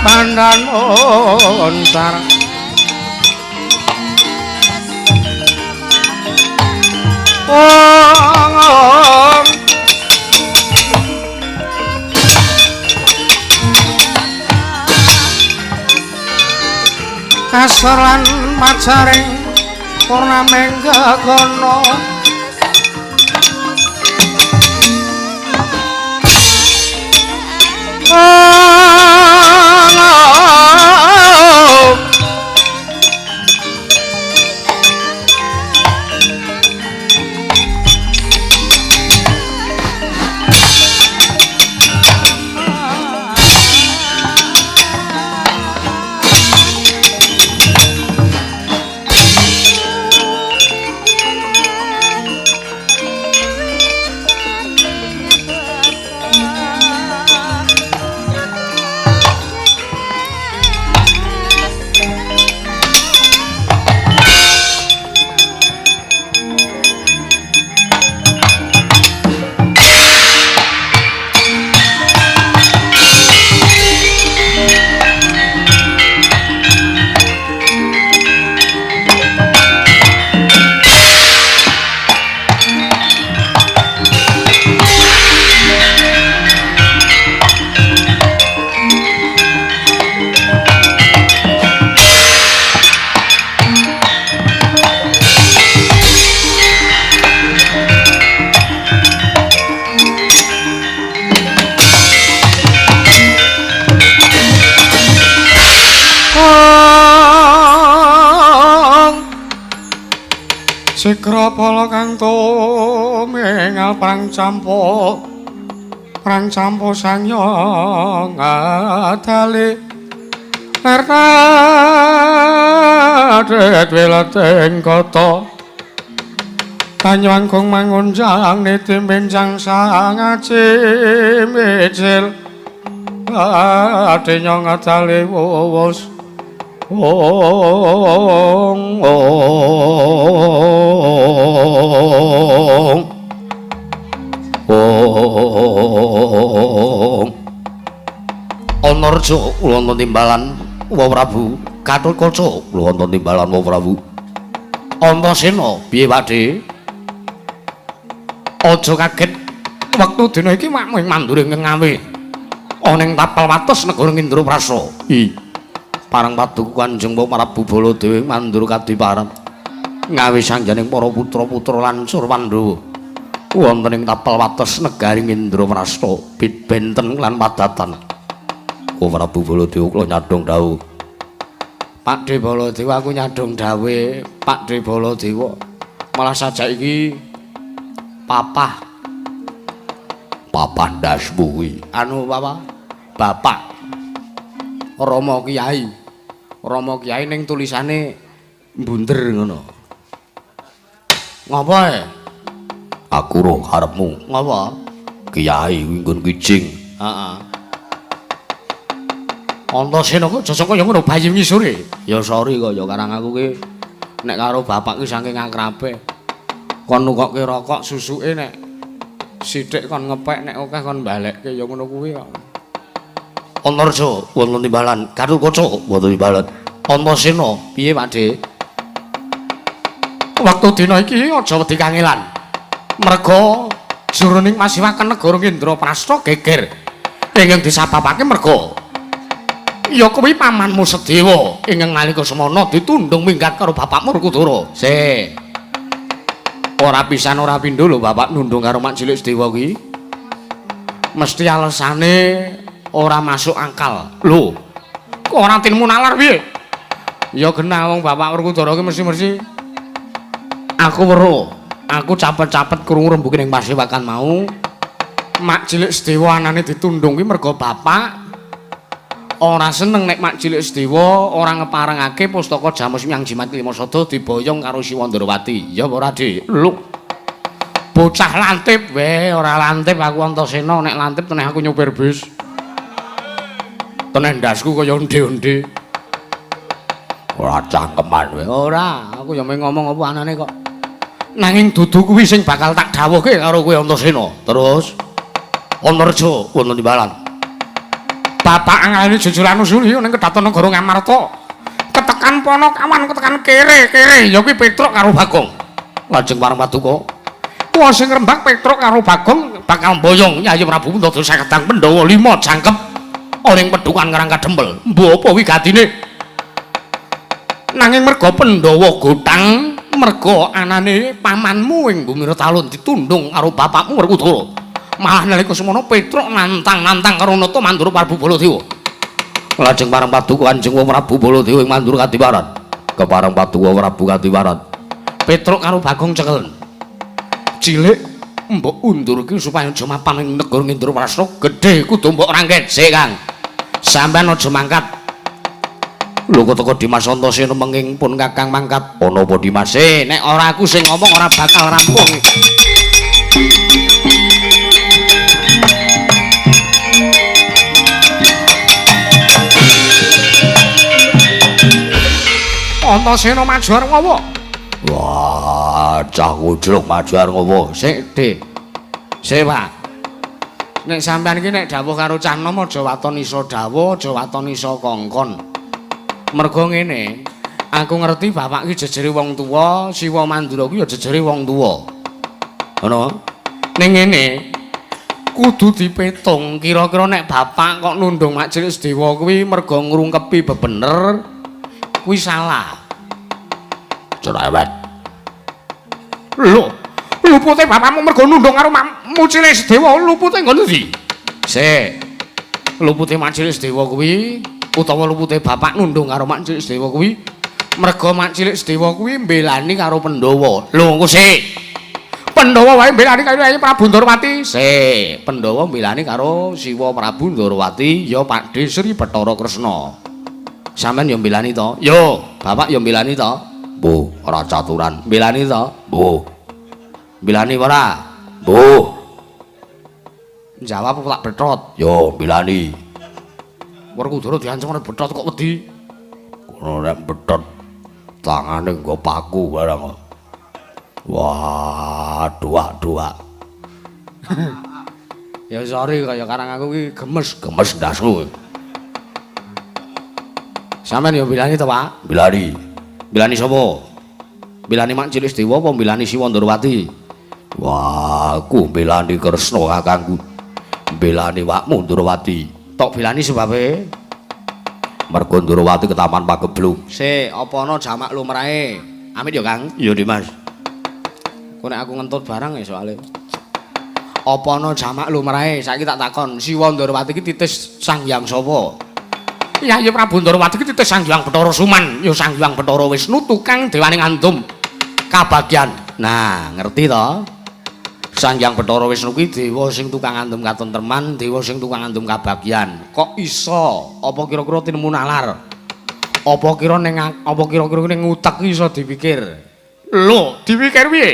Pandan ontar kasaran macaring purnameng gagono Sikra pala kang tumingal prang campo sanyong adali Ernadet wilating kota Banyuwanggung mangunjang niti benjang sang aji mijil Adinyong adali wuwus Anarja kula wonten timbalan Wa Prabu Gatotkaca kula wonten timbalan Wa Prabu Antasena piye Pakde Aja kaget wektu dina iki mung manduring ngawe ana ing tapal wates negara Indraprasta Parang paduka Kanjeng Prabu Baladewa mandur kadiparan ngawi sangjaning para putra-putra lan Surwandawa wonten ing tapal wates negari Indraprasta benten lan padatan. Oh Prabu Baladewa kula nyadhong dawuh. Pakde Baladewa aku nyadhong dawuh, Pakde Baladewa. Malah sajak iki papah ndasmu kuwi. Anu Bapak Rama Kyai. Rama Kyai ning tulisane mbunder ngono. Ngapa e? Aku roh karepmu. Ngapa? Kyai kuwi nggon kijing. Heeh. Antasena kok jasa kaya ngono bayi ngisore. Ya sori kok ya karang aku ki nek karo bapak ki saking akrabe. Kon nukokke rokok susuke nek sithik kon ngepek nek akeh kon balekke ya ngono kuwi kok. Antarja wonten timbalan, Gatotkaca wonten timbalan. Antasena piye Pakde? Wektu dina iki aja wedi kangelan. Merga jroning masiwaken negara Indraprasta geger. Ingkang disababake merga ya kuwi pamanmu Sedewa ingkang nalika semana ditundhung minggat karo bapakmu Werkudara. Sik. Ora pisan ora pindho lho bapak nundhung karo mak cilik Sedewa kuwi. Mesti alesane ora masuk akal. Lho, kok ora tinmu nalar piye? Ya genah wong bapak Werkudara ki mesti aku weruh. Aku capet-capet krungu rembuge ning pasewakan mau. Mak cilik Sedewa anane ditundhung kuwi merga bapak ora seneng nek mak cilik Sedewa ora ngeparengake pustaka Jamus Hyang Jimat Klimasada diboyong karo Siwa Ndrawati. Ya apa ora, Dik? Lho. Bocah lantip wae, ora lantip aku Antasena, nek lantip teneh aku nyopir bis. Teneh ndasku kaya onde-onde. Ora cangkeman wae. Ora, aku ya ngomong apa anane kok. Nanging dudu kuwi sing bakal tak dawuhke karo kowe Antasena. Terus Antarja wonten timbalan. Bapak angalane jujuran usuli ning kedaton negara Ngamarta. Ketekan Panakawan, ketekan kere ya kuwi Petruk karo Bagong. Lajeng pareng Paduka. Wah sing rembak Petruk karo Bagong bakal mboyong Yayi Prabu Ndada Saketang Pandhawa 5 jangkep ana ing pedukan Ngrangka Dempel. Mbok apa wi gatine? Nanging merga Pandhawa gotang, merga anane pamanmu ing Bumi Retalun ditundhung karo bapakmu Werkudara. Malah nalika semono Petruk nantang karo Nata Mandura Prabu Baladewa. Lajeng pareng Paduka Kanjeng Prabu Baladewa ing Mandura Kadiparan. Kepareng Paduka Prabu Kadiparan. Petruk karo Bagong cekelen. Cilik mbok undurke supaya aja mapan ing negara Indraprasta. Gedhe kudu mbok rangket. Sik, Kang. Sampeyan aja mangkat. Lho kok teko Dimas Antasena menging pun Kakang mangkat. Ana apa Dimas? Nek ora aku sing ngomong ora bakal rampung. Antasena maju arep ngopo? Wah, cah kucluk maju arep ngopo? Sik, Dik. Sik, Pak. Nek sampean iki nek dawuh karo cah nom aja waton iso dawuh, aja waton iso kongkon. Mergo ngene, aku ngerti bapak iki jejere wong tuwa, Siwa Mandura kuwi ya jejere wong tuwa. Ngono. Ning ngene, kudu dipetung kira-kira nek bapak kok nundhung mak cilik Sedewa kuwi mergo ngrungkepi bebener kuwi salah. Cerewet. Lho, lupute bapakmu mergo nundhung karo makmu cilik Sedewa, lupute nggon ndi? Sik. Lupute mak cilik Sedewa kuwi utawa lupute bapak nundhung karo mak cilik Sedewa kuwi merga mak cilik Sedewa kuwi mbelani karo Pandhawa. Lho, engko sik. Pandhawa wae mbelani karo Yayi Prabu Ndrawati. Sik, Pandhawa mbelani karo Siwa Prabu Ndrawati ya Pakde Sri Bathara Kresna. Sampeyan ya mbelani to? Yo, bapak ya mbelani to? Bu, ora caturan. Mbelani to? Bu. Mbelani ora? Bu. Jawab tak betot. Yo, bilani. Werkudara diancam arep betot kok wedi. Kono nek betot tangane nggo paku barang. Wah, duak-duak. Ya sorry kaya karang aku ki gemes ndasmu. Sampeyan ya bilani to, Pak? Bilani. Bilani sapa? Bilani mak cilik Sedewa apa bilani Siwa Ndrawati? Wah, aku bilani Kresna kakangku. Bilani wakmu Ndrawati. Tok bilani sebabe mergo Ndrawati ke Taman Pageblung. Sik, apa ana jamak lumrahe? Amit ya, Kang. Iya, Dimas. Kok nek aku ngentut barang ya soalé. Apa ana jamak lumrahe? Saiki tak takon, Siwa Ndrawati iki titis Sang Hyang sapa? Yayi Prabu Ndrawati iki titis Sang Hyang Bathara Suman, ya Sang Hyang Bathara Wisnu tukang dewaning andum kabagyan. Nah, ngerti to? Sang Hyang Bathara Wisnu kuwi dewa sing tukang andum katentreman, dewa sing tukang andum kabagyan. Kok iso? Apa kira-kira tinemu nalar? Apa kira ning utek iso dipikir? Lho, dipikir piye?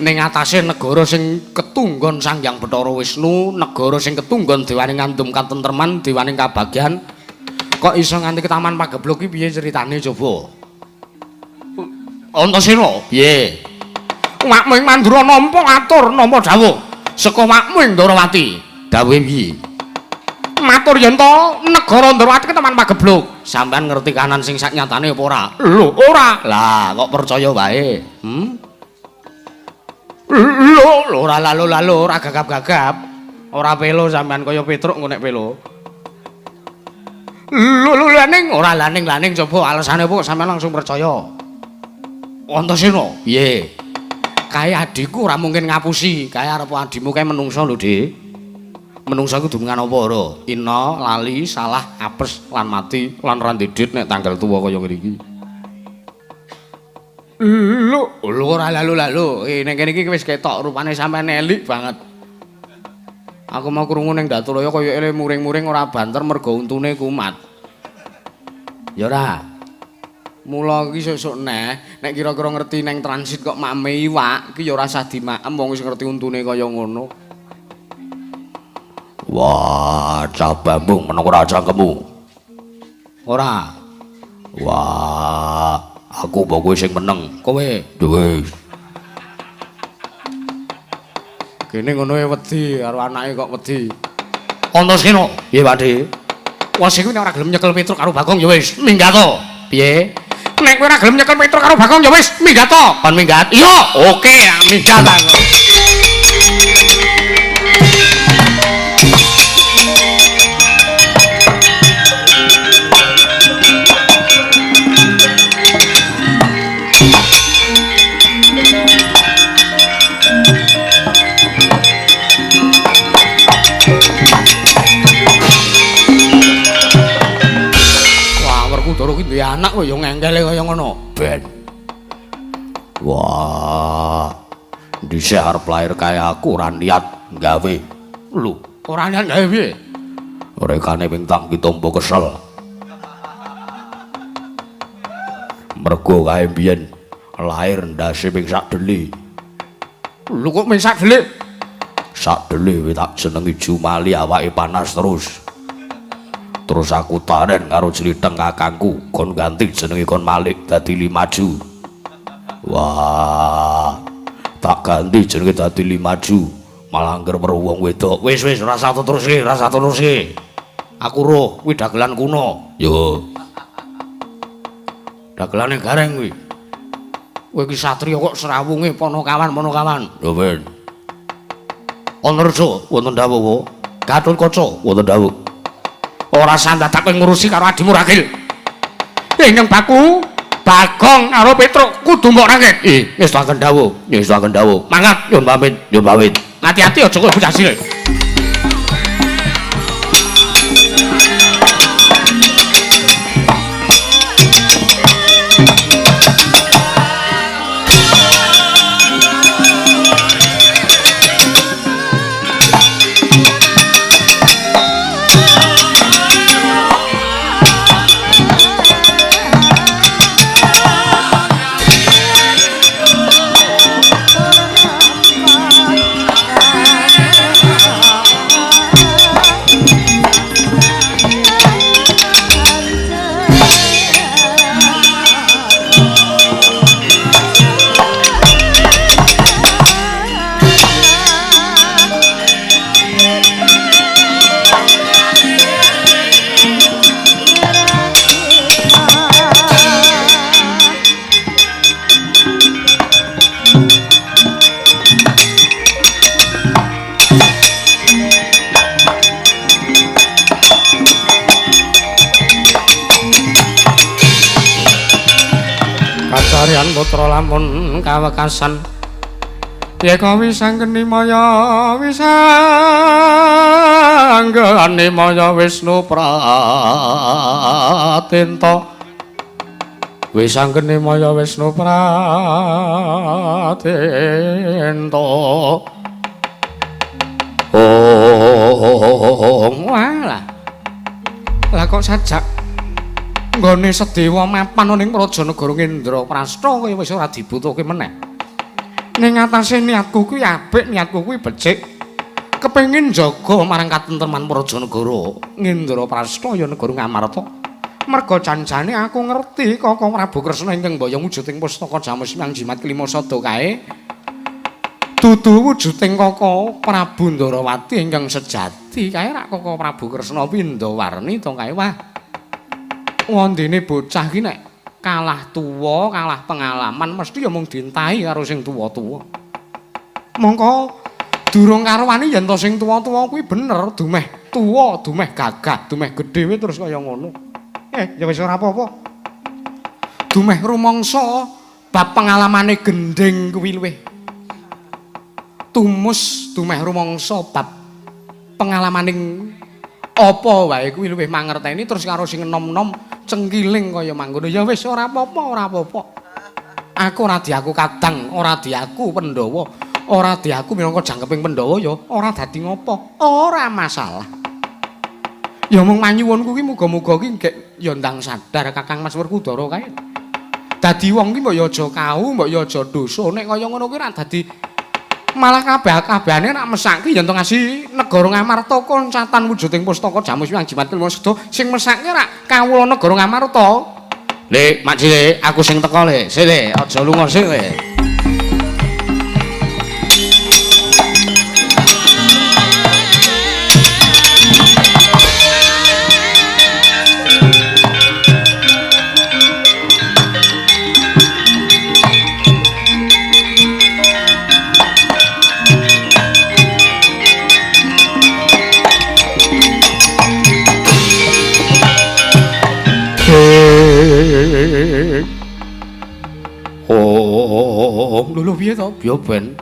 Ning atase negara sing ketunggon Sang Hyang Bathara Wisnu, negara sing ketunggon dewaning andum katentreman, dewaning kabagyan, kok iso nganti ke Taman Pagebluk iki piye ceritane coba? Antasena, piye? Makmu ing Mandura nampa ngatur nampa dawuh saka makmu ing Ndrawati. Dawuhe piye? Matur yen to negara Ndrawati ki teman pagebluk. Sampeyan ngerti kanan sing sak nyatane apa ora? Lho, ora. Lah, kok percaya wae? Lho, ora lalu-lalu, ora gagap-gagap. Ora pelo sampean kaya Petruk engko nek pelo. Lho laning coba alasane apa sampean langsung percaya. Antasena, piye? Kae adikku ora mungkin ngapusi, kae arep adimu kae menungso lho, Dik. Menungso iku dumungan apa ora? Ina, lali, salah, apes lan mati lan ra ndedit nek tanggal tuwa kaya ngene iki. Lho ora lalu-lalu. Ning kene iki wis ketok rupane sampean elik banget. Aku mau krungu ning Daturaya kaya ele muring-muring ora banter mergo untune kumat. Ya ora. Mula iki sesuk nek kira-kira ngerti ning transit kok mame iwak iki ya ora usah dimaem wong wis ngerti untune kaya ngono. Wah, cah bambung meneng ora cangkemmu. Ora. Wah, aku mbok kowe sing meneng. Kowe Wis. kene ngono e wedi karo anake kok wedi. Antasena, piye Pakde? Wes iku nek ora gelem nyekel Petruk karo Bagong ya wis minggat to. Piye? Nek kowe ora gelem nyekel Petruk karo Bagong ya wis minggat to. Kon minggat. Iya, oke, minggat aku. Doro ki duwe anak kok ya ngengkele kaya ngono. Ben. Wah. Dhisik arep lair kaya aku ora niat gawe. Lho, ora niat gawe piye? Rekane pintang ki tombo kesel. Mergo kae biyen lair ndase ping sak deli. Lho kok ping sak deli? Sak deli wis tak jenengi Jumali awake panas terus. Terus aku taren karo Jlitheng kakangku kon ganti jenenge kon Malik dadi Limaju. Wah, tak ganti jenenge dadi Limaju. Malah angger weruh wong wedok. Wis ora usah teruske. Aku roh kuwi dagelan kuno. Yo. Dagelane gareng kuwi. Kowe iki satriya kok serawunge Ponokawan. Lho ben. Antarja wonten dawuh. Gatotkaca Wonten dawuh. ora sandatak kowe ngurusi karo adimu Ragil. Ingkang baku Bagong karo Petruk kudu mbok rangket. Wis tak dawuh. Mangkat Nyun pamit. Hati-hati aja kok bocah cilik. Kacarian putra lamun kawekasan yeka wisanggeni maya wisanggeni maya Wisnu Pratenta wisanggeni maya Wisnu Pratenta walah lah kok sajak nggone Sedewa mapan ning Prajanegara Indraprastha kaya wis ora dibutuhke meneh. Ning atase niatku kuwi apik, niatku kuwi becik. Kepengin jaga marang katentreman Prajanegara Indraprastha ya negara Ngamarta. Merga janjane aku ngerti Kakang Prabu Kresna ingkang mboyong wujud ing pustaka Jamus Hyang Jimat Klima Sada kae dudu wujuding Kaka Prabu Ndarawati ingkang sejati kae rak Kaka Prabu Kresna Windawarni to kae wah. Wondene bocah ki nek kalah tuwa, kalah pengalaman mesti ya mung dintahi karo sing tuwa-tuwa. Mongko durung karo wani yen to sing tuwa-tuwa kuwi bener dumeh tuwa, dumeh gagah, dumeh gedhe terus kaya ngono. Ya wis ora apa-apa. Dumeh rumangsa bab pengalamane gendeng kuwi luwih tumus dumeh rumangsa bab pengalamaning apa wae kuwi luwih mangerteni terus karo sing enom-enom cengkiling kaya mangkono ya wis ora apa-apa ora apa-apa aku ora diaku kadang ora diaku Pandhawa ora diaku minangka jangkeping Pandhawa ya ora dadi ngopo ora masalah ya mung manyuwunku ki muga-muga ki nggih ya ndang sadar Kakang Mas Werkudara kae dadi wong ki mbok ya aja kau mbok ya aja dosa nek kaya ngono kuwi ra dadi malah kabeh-kabehane nek mesake yen to ngasih negara Ngamarta koncatan wujuding pustaka Jamus Hyang Jimat Kilma Seda sing mesake rak kawula negara Ngamarta. Lek, Mak Cilik, aku sing teko le. Sik le, aja lunga sik le. Oh, lho piye to? Ya ben.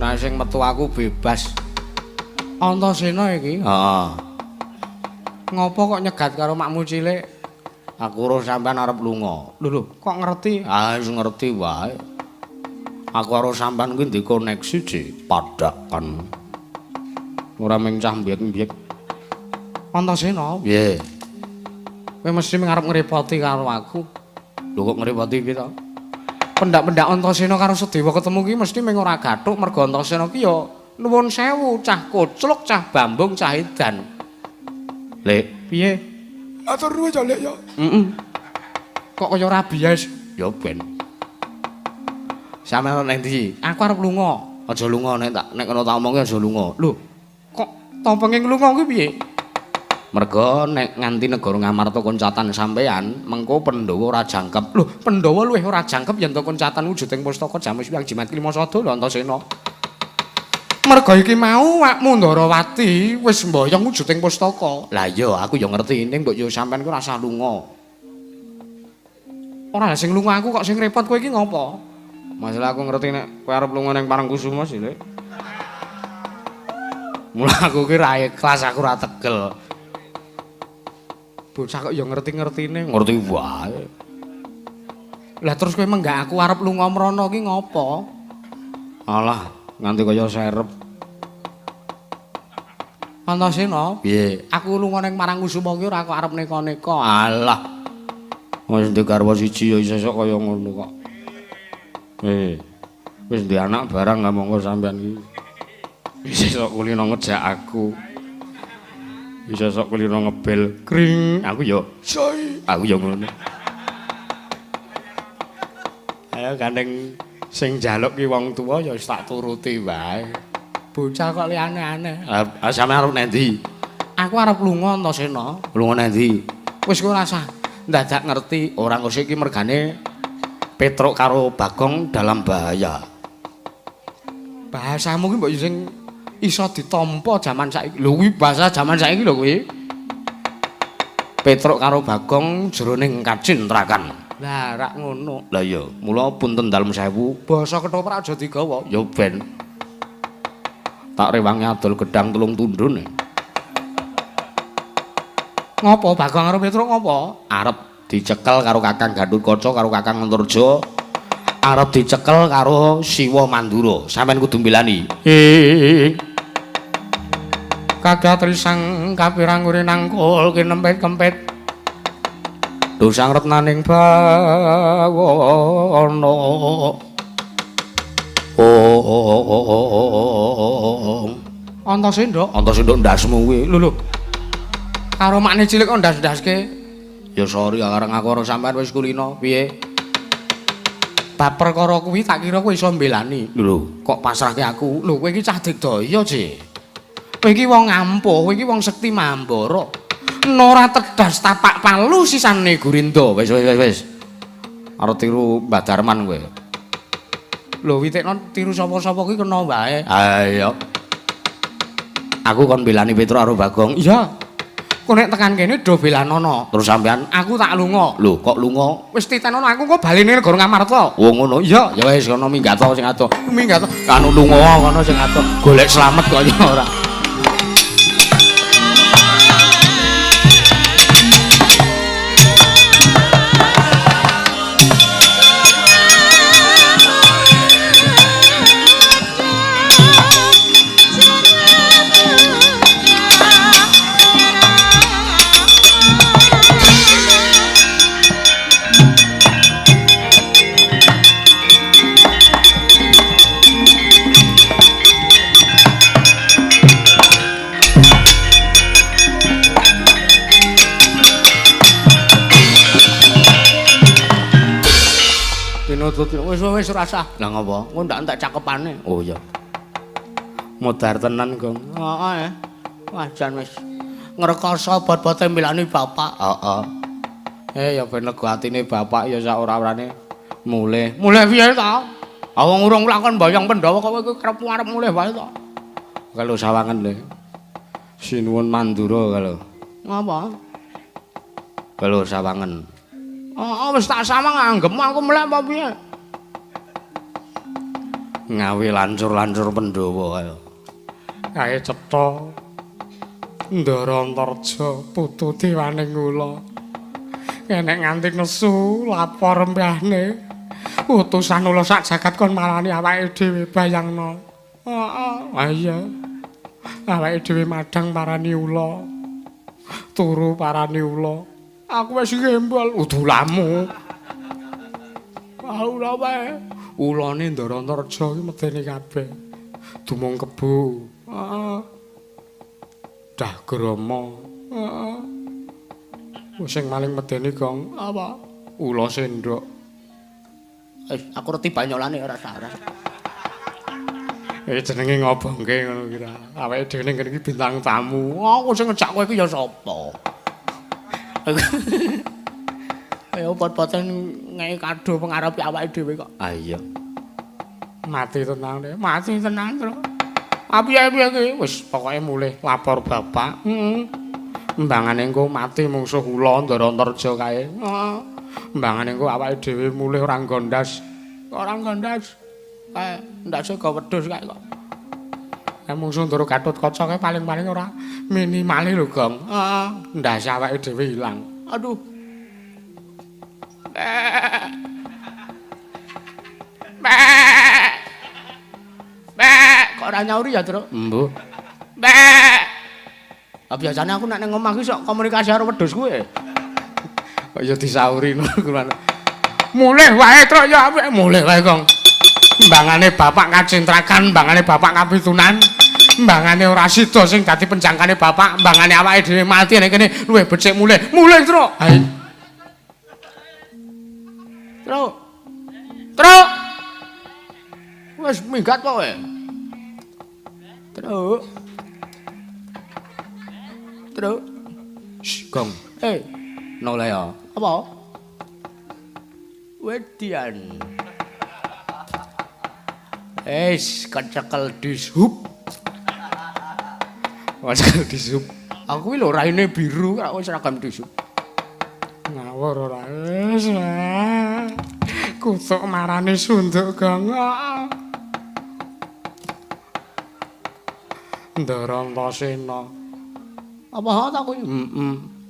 Nah sing metu aku bebas. Antasena iki? Heeh. Ngopo kok nyegat karo makmu cilik? Aku ora sampean arep lunga. Lho, kok ngerti? Ah, wis ngerti wae. Aku karo sampean kuwi ndek koneksi padakan. Ora mung cah mbiyek-mbiyek. Antasena? Piye? Kowe mesti ngarep ngrepoti karo aku. Lho kok ngrepoti piye to? Pendak-pendak Antasena karo Sedewa ketemu ki mesti mung ora gathuk mergo Antasena ki ya nuwun sewu, cah kocluk, cah bambung, cah edan. Lek, piye? Matur nuwun ya, Lek ya. Kok kaya ora bias? Ya ben. Sampeyan nang ndi? Aku arep lunga. Aja lunga nek kena tak omongi aja lunga. Lho, kok ta penging lunga kuwi piye? Merga nek nganti negara Ngamarta koncatan sampean, mengko Pandhawa ora jangkep. Lho, Pandhawa luwih ora jangkep yen to koncatan wujuding pustaka Jamus Hyang Jimat Kilma Sada lho Antasena. Merga iki mau awakmu Ndarawati wis mboyong wujuding pustaka. Lah iya, aku ya ngerti ning mbok yo sampean ku ora usah lunga. Ora sing lunga aku kok sing repot kowe iki ngopo? Masalah aku ngerti nek kowe arep lunga ning Parangkusuma sih, Lek. Mula aku ki ra ikhlas, aku ora tegel. Bocah kok ya ngerti-ngertine, ngerti wae. Lah terus kowe menggak aku arep lunga mrono ki ngopo? Alah, nganti kaya serep. Antasena? Piye? Aku lunga ning Parangkusuma ki ora aku arep neka-neka. Alah. Wis ndek garwa siji ya isok kaya ngono kok. Wis ndek anak barang gak monggo sampean iki. Wis esuk kulino ngejak aku. Bisa sok kulino ngebel kring aku ya soy aku ya ngono ayo gandeng sing njaluk ki wong tuwa ya wis tak turuti wae bocah kok liyane aneh sampe arep nendi aku arep lunga Antasena lunga nendi wis kowe rasa ndadak ngerti orang kok iki mergane Petruk karo Bagong dalam bahaya bahasamu ki mbok sing iso ditampa jaman saiki. Lho kuwi bahasa jaman saiki lho kuwi. Petruk karo Bagong jroning kacintrakan. Lah rak ngono. Lah iya, mula punten dalem sewu, basa ketoprak aja digawa. Ya ben. Tak rewangi adol gedang tulung tundun. Ngopo Bagong karo Petruk ngopo? Arep dicekel karo Kakang Gatotkaca karo Kakang Antarja. Arep dicekel karo Siwa Mandura. Sampeyan kudu mbelani. Kagat trisang kapirang uri nangkul kinempet-kempet dosang retnaning bawana Antasena ndasmu kuwi lho karo makne cilik kok ndas-ndaske ya sorry kareng aku karo sampean wis kulino piye bab perkara kuwi tak kira kowe iso mbelani. Lho, Kok pasrahke aku? Lho kowe iki cah digdaya, Ci. Kowe iki wong ampuh, kowe iki wong sekti Mambara. Ora tedas tapak palu sisane Gurindo. Wis. Arep tiru Mbah Darman kowe. Lho witekno tiru sapa-sapa kuwi kena wae. Ayo. Aku kon belani Petro karo Bagong. Iya. Kok nek tekan kene do belanono. Terus sampean, Aku tak lunga. lho kok lunga? Wis titenono aku kok balene negara Ngamarta. Oh ngono. Iya, ya wis kono minggat sing ado. Minggat anu lunga kono sing ado. Golek slamet kok ya ora. Wis ora usah. Lah ngopo? Engko ndak entek cakepane. Oh iya. Modar tenan, Gong. Heeh. Wajan wis ngrekoso bot-bote milani bapak. Heeh. Ya ben lega atine bapak ya sak ora-orane mulih. Mulih piye ta? Wong urung lakon mbayang Pandhawa kok kowe arep mulih wae ta. Kalau sawangan lho. Sinuwun Mandura kalau. Ngapa? Kalau sawangan. Wis tak sawang anggem aku melek apa piye? Ngawi lancur-lancur Pandhawa kaya. Kae cetha Ndara Antarja putu Dewaning Ula. Enek nganti nesu lapor mbahne. Utusan ula sak jagat kon marani awake dhewe bayangno. Heeh. Iya. Awake dhewe madhang parani ula. Turu parani ula. Aku wis ngembal udulamu. Ora wae. Ulane Ndara Antarja iki medeni kabeh. Dumung kebo. Heeh. Dah grama. Heeh. Sing maling medeni Gong apa? Ula sendok. Aku reti banyolane ora salah. Jenenge ngobongke ngono kira. Awake dhewe ning kene iki bintang tamu. Aku sing ngejak kowe iki ya sapa? Ayo pot-poten ngeki kado pengarepe awake dhewe kok. Ah iya. Mati tenang deh, mati tenang terus. Piye-piye ki wis pokoke mulih lapor bapak. Mbangane engko mati mungsuh ula Ndara Antarja kae. Heeh. Mbangane engko awake dhewe mulih ora nggondas. Ora nggondas. Ndase go wedhus kae kok. Mungsuh Ndara Gatotkaca kae paling-paling ora minimale lho, Gong. Heeh. Ndase awake dhewe ilang. Aduh. Kok ora nyauri ya, Truk? Mbuh. Biasanya aku nek ning omah ki sok komunikasi karo wedhus kuwi. Kok ya disauri ngono. Mulih wae, Truk ya mulih wae, Gong. Mbangane bapak kacintrakan, mbangane bapak kapitunan, mbangane ora sida sing dadi penjangkane bapak, mbangane awake dhewe mati nek kene luwih becik mulih. Mulih, Truk. Hai. Truk. Wis minggat kok kowe. Truk. Gong. Noleh ya. Apa? Wedian. Kecekel dishub. Kecekel dishub. Aku iki lho raine biru kok seragam dishub. Ngawur ora wis. Kutuk marani sunduk Gong. Ndara Antasena. Apa tak kuwi?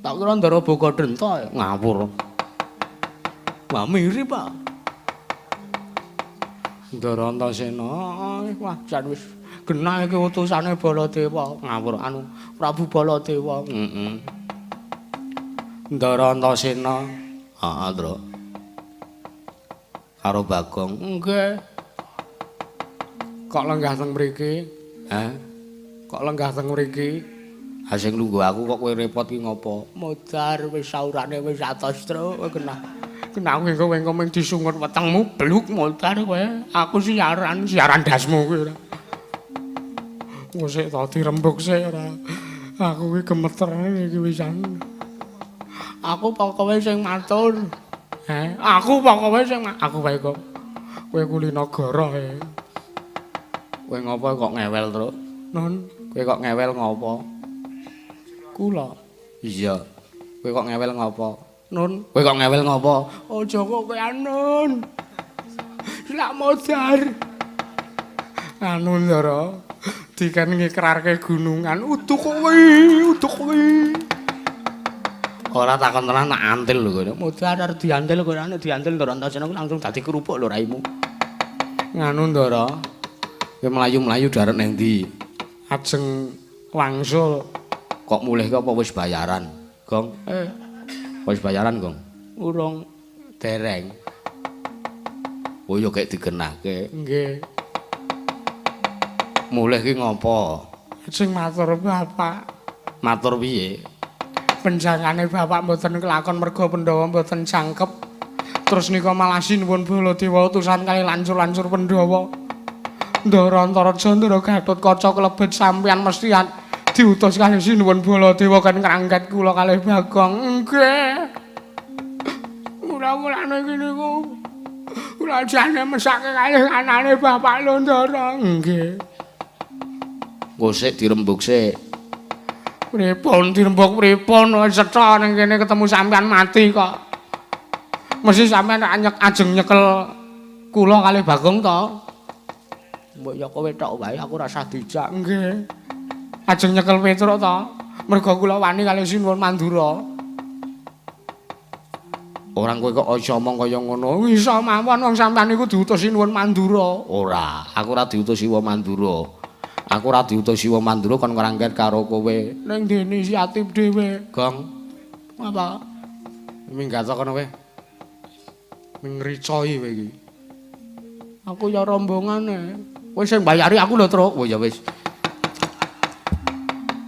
Tak kira Ndara Bogadenta. Ngawur. Wah mirip, Pak. Ndara Antasena. Wah, jan wis genah iki utusane Baladewa. Ngawur anu Prabu Baladewa. Ndara Antasena. Heeh, Tru. Karo Bagong. Nggih. Kok lenggah teng mriki? Kok lenggah teng mriki? Ha sing lungguh aku kok kowe repot ki ngopo? Modar wis saurane wis atos, Tru. Kowe genah. Kenange kowe engko mung disungut wetengmu bluk modar kowe. Aku siaran dasmu kowe ora. Wes sik to dirembuk sik ora. Aku iki gemeter iki wisan. Aku pokoke sing matur. Aku pokoke sing aku wae kok. Kowe kuli negara e. Kowe ngopo kok ngewel terus? Nun, kowe kok ngewel ngopo? Kula. Iya. Kowe kok ngewel ngopo? Nun, kowe kok ngewel ngopo? Aja kok kowe Nun. Lak modar. Anu Ndara, dikan ngikrarke gunungan utuk kowe. Ora takon tenan nak antil lho kowe. Modar arep diantil kowe nek diantil Ndara Antasena langsung dadi kerupuk lho raimu. Nganu Ndara. Kowe mlayu-mlayu darep nang ndi? Ajeng wangsul. Kok mulih kok apa wis bayaran? Gong. Wis bayaran, Gong? Urung dereng. Oh ya kek digenahke. Nggih. Mulih ki ngopo? Sing matur Bapak. Matur piye? Penjangane Bapak mboten kelakon merga Pandhawa mboten jangkep. Terus nika malah sinuwun Baladewa utusan kali lancur-lancur Pandhawa. Ndara Antaraja Ndara Gatotkaca klebet sampeyan mesti diutus kalih sinuwun Baladewa kan ngrangket kula kalih Bagong. Nggih. Mula-mulane iki niku kula jane mesake kalih anane Bapak lho Ndara. Nggih. Gosek dirembuk sik. Pripun dirembuk pripun wis cetha ning kene ketemu sampean mati kok. Mesti sampean ajeng nyekel kula kalih Bagong to. Mbok ya kowe tok wae aku rasa dijak. Nggih. Ajeng nyekel Petruk to. Merga kula wani kalih Sinuwun Mandura. Orang kowe kok aja omong kaya ngono. Iso mawon wong sampean niku diutus Sinuwun Mandura. Ora, aku ora diutus Siwa Mandura. Aku ora diutus Siwa Mandura kon ngrangket karo kowe. Ning dene inisiatif dhewe. Gong. Apa? Minggat kono kowe. Ming ricoi kowe iki. Aku ya rombongane. Kowe sing bayari aku lho, Truk. Oh ya wis.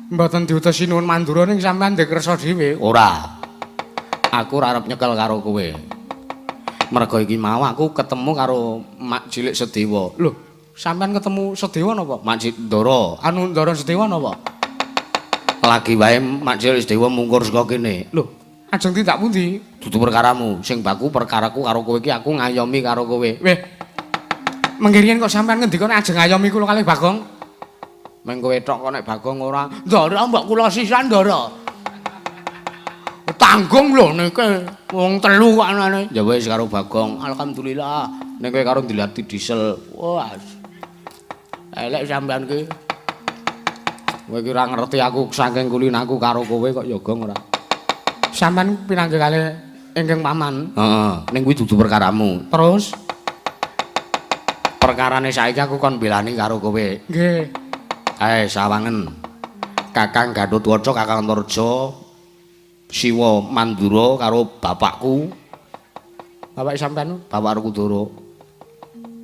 Mboten diutus Sinuwun Mandura ning sampean ndek kersa dhewe. Ora. Aku ora arep nyekel karo kowe. Merga iki mau aku ketemu karo Mak Cilik Sedewa. Lho, sampean ketemu Sedewa napa? Mak Cilik Ndara. Anu Ndara Sedewa napa? Lagi wae Mak Cilik Sedewa mungkur saka kene. Lho, ajeng tindak pundi? Dudu perkaramu, sing baku perkaraku karo kowe iki aku ngayomi karo kowe. Weh. Mengkirian kok sampean ngendika ajeng ngayomi kula kalih Bagong? Meng kowe tok kok nek Bagong ora. Ndara mbok kula sisan Ndara. Tanggung lho niki wong telu kok anane. Ya wis karo Bagong. Alhamdulillah. Nek kowe karo dilati diesel. Wah. Elek sampean ki. Kowe ki ora ngerti aku saking kulinaku karo kowe kok ya Gong ora. Sampean pinanggih kalih ingkang paman. Heeh, ning kuwi dudu perkaramu. Terus perkarane saiki aku kon belani karo kowe. Nggih. Sawangen. Kakang Gatotkaca, Kakang Antareja, Siwa Mandura karo bapakku. Bapak sampean, Bapak Werkudara.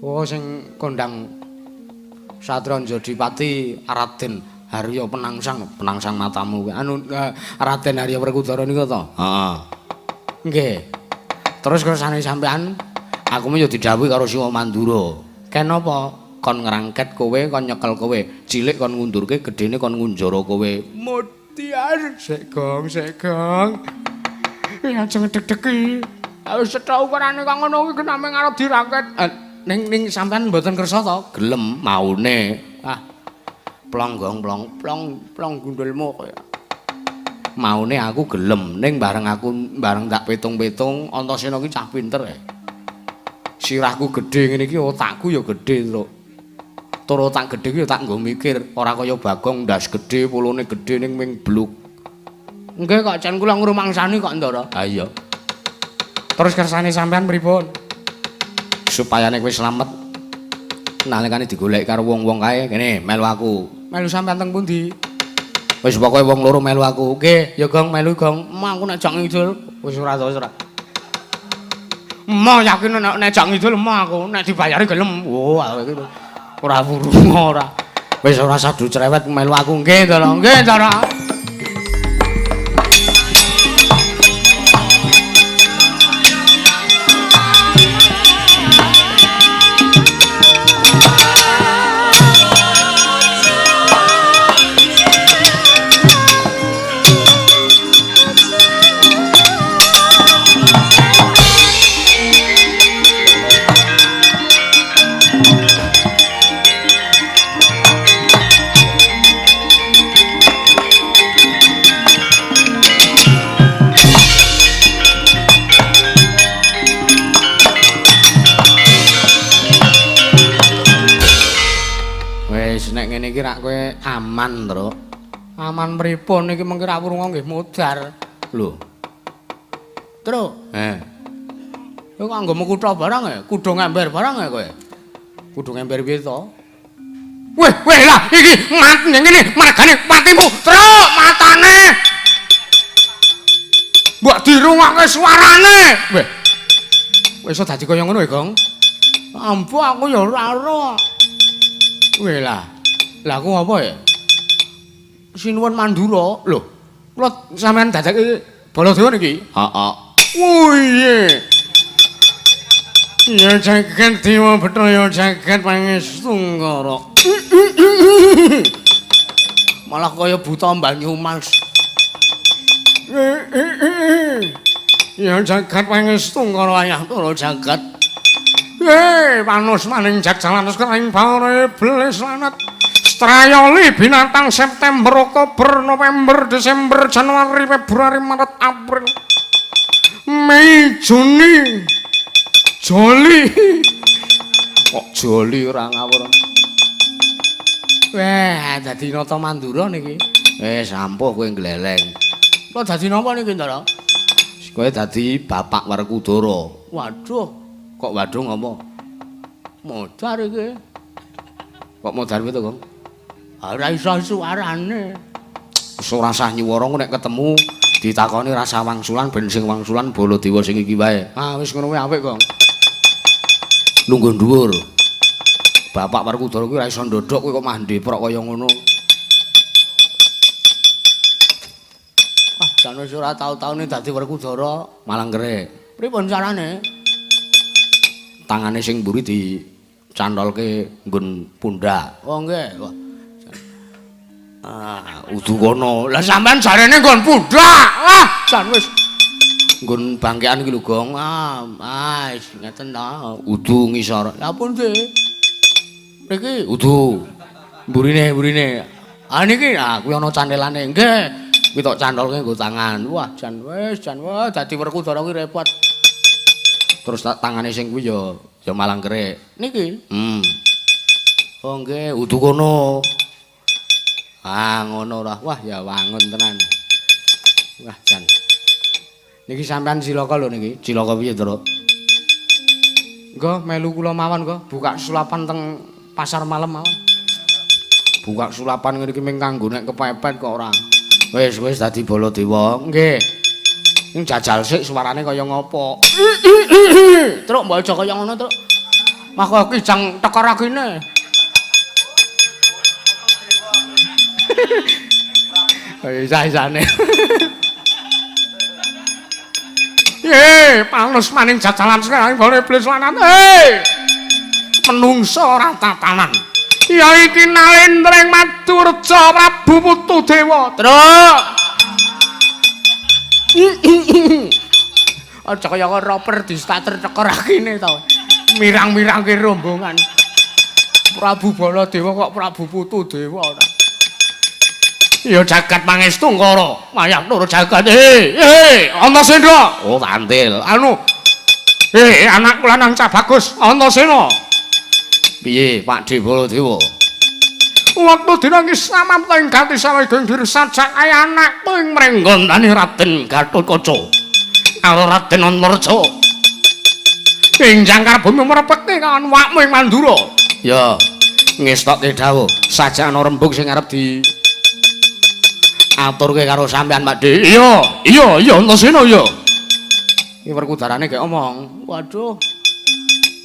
Oh sing kondang Satranja Dipati Raden Harya penangsang matamu. Anu Raden Harya Werkudara niku to? Heeh. Nggih. Terus kersane sampean aku yo didhawuhi karo Siwa Mandura. Kenapa kon ngrangket kowe, kon nyekel kowe, cilik kon ngundurke, gedene kon ngunjara kowe. Mutiar, sik Gong. Ya ajeng deg-degi. Wis cetha ukurane kok ngono kuwi kename arep dirangket. Ning sampean mboten kersa to? Gelem maune. Plong Gong, plong gundulmu kaya. Maune aku gelem, ning bareng tak petung-petung Antasena ki cah pinter Sirahku gedhe ngene iki otakku ya gedhe, Truk. Tur otak gedhe ki ya tak nggo mikir, ora kaya Bagong ndas gedhe, pulune gedhe ning ming bluk. Nggih kok jan kula ngrumangsani kok Ndara. Ha iya. Terus kersane sampean pripun? Supayane kowe slamet. Nalikane digoleki karo wong-wong kae, kene melu aku. Melu sampean teng pundi? Wis pokoke wong loro melu aku. Nggih, ya Gong melu Gong. Aku nek jang ngidul wis ora to wis ora. Mau yakin nek jang ngidul aku nek dibayari gelem. Oh, iki ora wurung ora. Wis ora sadu cerewet melu aku. Nggih, Ndara. Nggih, Ndara. kira kowe aman, Tru. Aman pripun iki mengki ra wurung nggih mudhar. Lho. Tru. Kowe kok anggo kutha barang ya? Kudu ngember barang ya kowe? Kudu ngember piye to? Weh lah iki mati ngene margane patimu. Tru, matane. Mbok dirungokke suarane. Weh. Wis iso dadi kaya ngono ya, Gong? Ampuh aku ya ora ora. Weh lah. Lah aku apa ya? Sinuwun Mandura. Lho, kula sampean dadake Baladewa niki? Heeh. Oh iya. Ya jagat Dewa Bathara jagat Pangestu-ngara. Malah kaya buta banyu mas. Ya jagat Pangestu-ngara ayah turu jagat. Panus maning jajalan kering bare iblis lanat. Strayoli binatang September, Oktober, November, Desember, Januari, Februari, Maret, April, Mei, Juni. Joli. Kok joli ora ngawur. Weh, dadi nata Mandura niki. Sampuh kowe gleleng. Kok dadi napa niki, Ndara? Kowe dadi Bapak Werkudara. Waduh, kok waduh ngopo? Modar iki. Kok modar piye to, Gong? Ora iso suarane. Wis ora sah nyuwara nek ketemu ditakoni rasa wangsulan ben sing wangsulan Baladewa sing iki wae. Ah wis ngono kuwi apik, Gong. Lungguh dhuwur. Bapak Werkudara kuwi ora iso ndodhok kowe kok mah ndeprok kaya ngono. Ah, jan wis ora tau-taune dadi Werkudara, malang grek. Pripun carane? Tangane sing mburi dicantolke nggon pundak. Oh nggih. Wah. Ah, udu kono. Lah sampean jarene nggon pundak. Wah, jan wis nggon bangkean iki lho, Gong. Wis ngeten ta. Udu ngisor. Lah pun sih. Niki udu. Mburine. Ah niki kuwi ana cantelane. Nggih. Kuwi tok cantolke nggo tangan. Wah, jan wis dadi Werkudara kuwi repot. Terus tangane sing kuwi ya malang kerek. Niki. Oh nggih, udu kono. Ah ngono ora. Wah, ya wangun tenan. Wah, jan. Niki sampean cilaka lho niki. Cilaka piye, Tru? Nggo melu kula mawon nggo, buka sulapan teng pasar malam mawon. Buka sulapan ngene iki ming kanggo nek kepepet kok ora. Wis dadi Baladewa. Nggih. Ning jajal sik suarane kaya ngopo. Truk mbok aja kaya ngono, Truk. Mah kok kijang tekor akine. Isa-isane. Panus maning jajalan sekarang bare iblis lanat. Menungso ora tatanan. Ya iki Nalendreng Madurja Prabu Putudewa. Truk. Aja kaya roper di starter tekor akine to. Mirang-mirangke rombongan. Prabu Baladewa kok Prabu Putudewa ora. Ya jagat Pangestu-ngara, mayang tur jagat. Antasena. Oh, tantil. Anu. Anakku lanang cah bagus, Antasena. Piye, Pak De Baladewa? Waktu dinangis samapta ing ganti sawegeng diri sajak ae anakku ing mrenggondani Raden Gatotkaca karo Raden Antareja. Ing jangkar bumi mrepekne kan wakmu ing Mandura. Ya, ngestokke dawuh, sajak ana rembug sing arep di aturke karo sampean, Pak De. Iya, Antasena ya. Iki Werkudarane gek omong. Waduh.